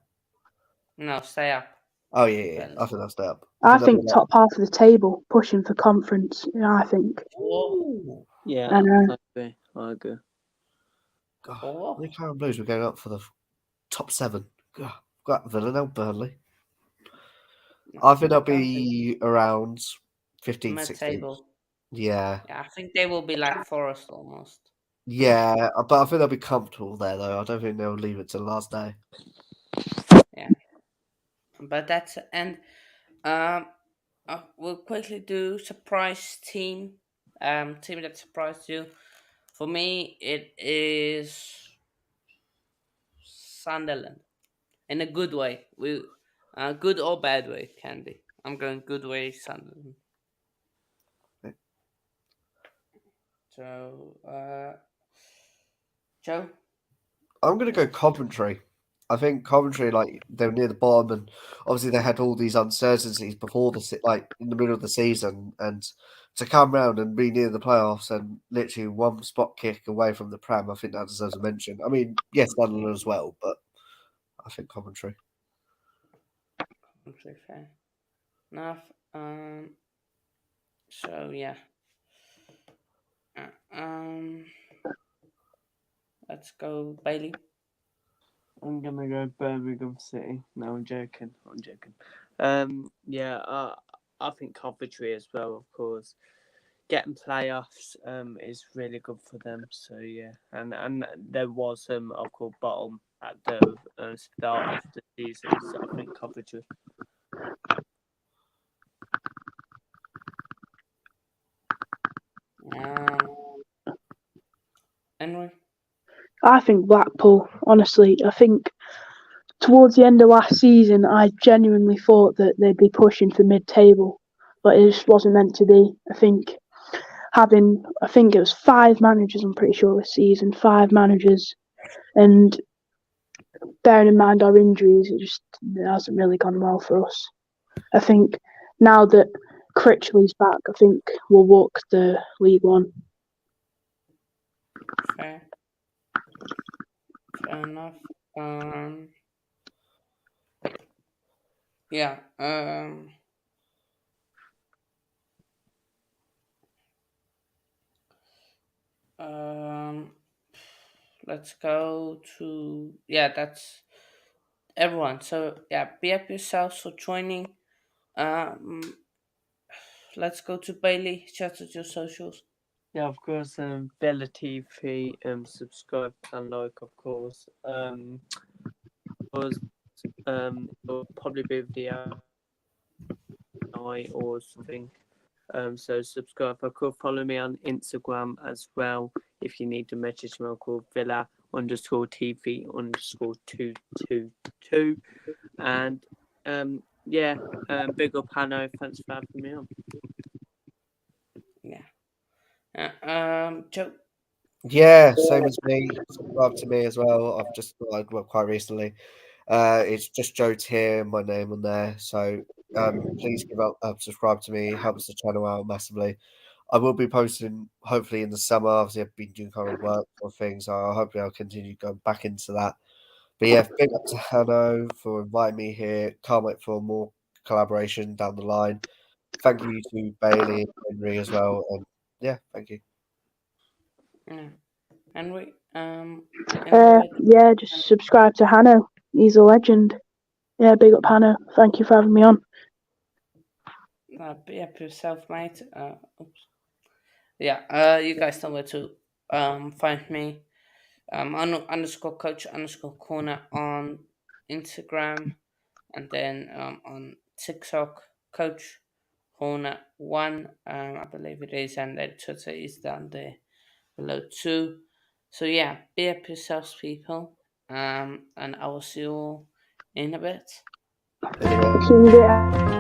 No, stay up. Oh yeah. I Burnley. think they'll stay up. I they'll think be top half of the table, pushing for conference. Yeah, I think. Oh, Yeah, And I agree. God, oh. the Claret Blues were going up for the top 7. God, got Villa now, Burnley. I think they'll be around 15th, 16th. Mid-table. Yeah. Yeah, I think they will be like Forest almost. Yeah, but I think they'll be comfortable there, though. I don't think they'll leave it to the last day. Yeah, but that's and um, we'll quickly do surprise team. Team that surprised you. For me, it is Sunderland in a good way. Good or bad way can be. I'm going good way Sunderland. So, Joe. I'm going to go Coventry. I think Coventry, like they were near the bottom, and obviously they had all these uncertainties before like in the middle of the season, and to come round and be near the playoffs and literally one spot kick away from the Prem, I think that deserves a mention. I mean, yes, Sunderland as well, but I think Coventry. Okay, fair enough. So yeah. Uh, um. Let's go, Bailey. I'm gonna go Birmingham City. No, I'm joking. Yeah, I think Coventry as well, of course. Getting playoffs is really good for them. So yeah, and there was of course bottom at the start of the season. So I think Coventry. Henry. I think Blackpool. Honestly, I think towards the end of last season, I genuinely thought that they'd be pushing for mid-table, but it just wasn't meant to be. I think it was 5 managers. I'm pretty sure this season, 5 managers, and bearing in mind our injuries, it hasn't really gone well for us. I think now that Critchley's back, I think we'll walk the League One. Fair enough. Yeah. let's go to that's everyone. So yeah, be up yourselves for joining. Um, let's go to Bailey. Chat at your socials. Yeah, of course. Bella TV. Subscribe and like, of course. Was it'll probably be with the AI or something. So subscribe. I could follow me on Instagram as well if you need to message me. I'll call Villa_TV_222. And big up Hanno. Thanks for having me on. Yeah. Joe. Yeah, same as me. Subscribe to me as well. I've just started quite recently. It's just Joe Tier, my name on there. So please give up, subscribe to me. Helps the channel out massively. I will be posting hopefully in the summer. Obviously, I've been doing kind of work or things, so hopefully I'll continue going back into that. But yeah, big up to Hanno for inviting me here. Can't wait for more collaboration down the line. Thank you to Bailey and Henry as well. And yeah, thank you. Yeah. Henry. Any word? Yeah, just subscribe to Hanno. He's a legend. Yeah, big up Hanno. Thank you for having me on. Be up yourself, mate. Oops. Yeah. You guys know where to find me. Underscore coach underscore corner on Instagram, and then on TikTok, Coach Corner One, I believe it is, and then Twitter is down there below too. So yeah, be up yourselves, people. And I will see you all in a bit. In a bit. See you later.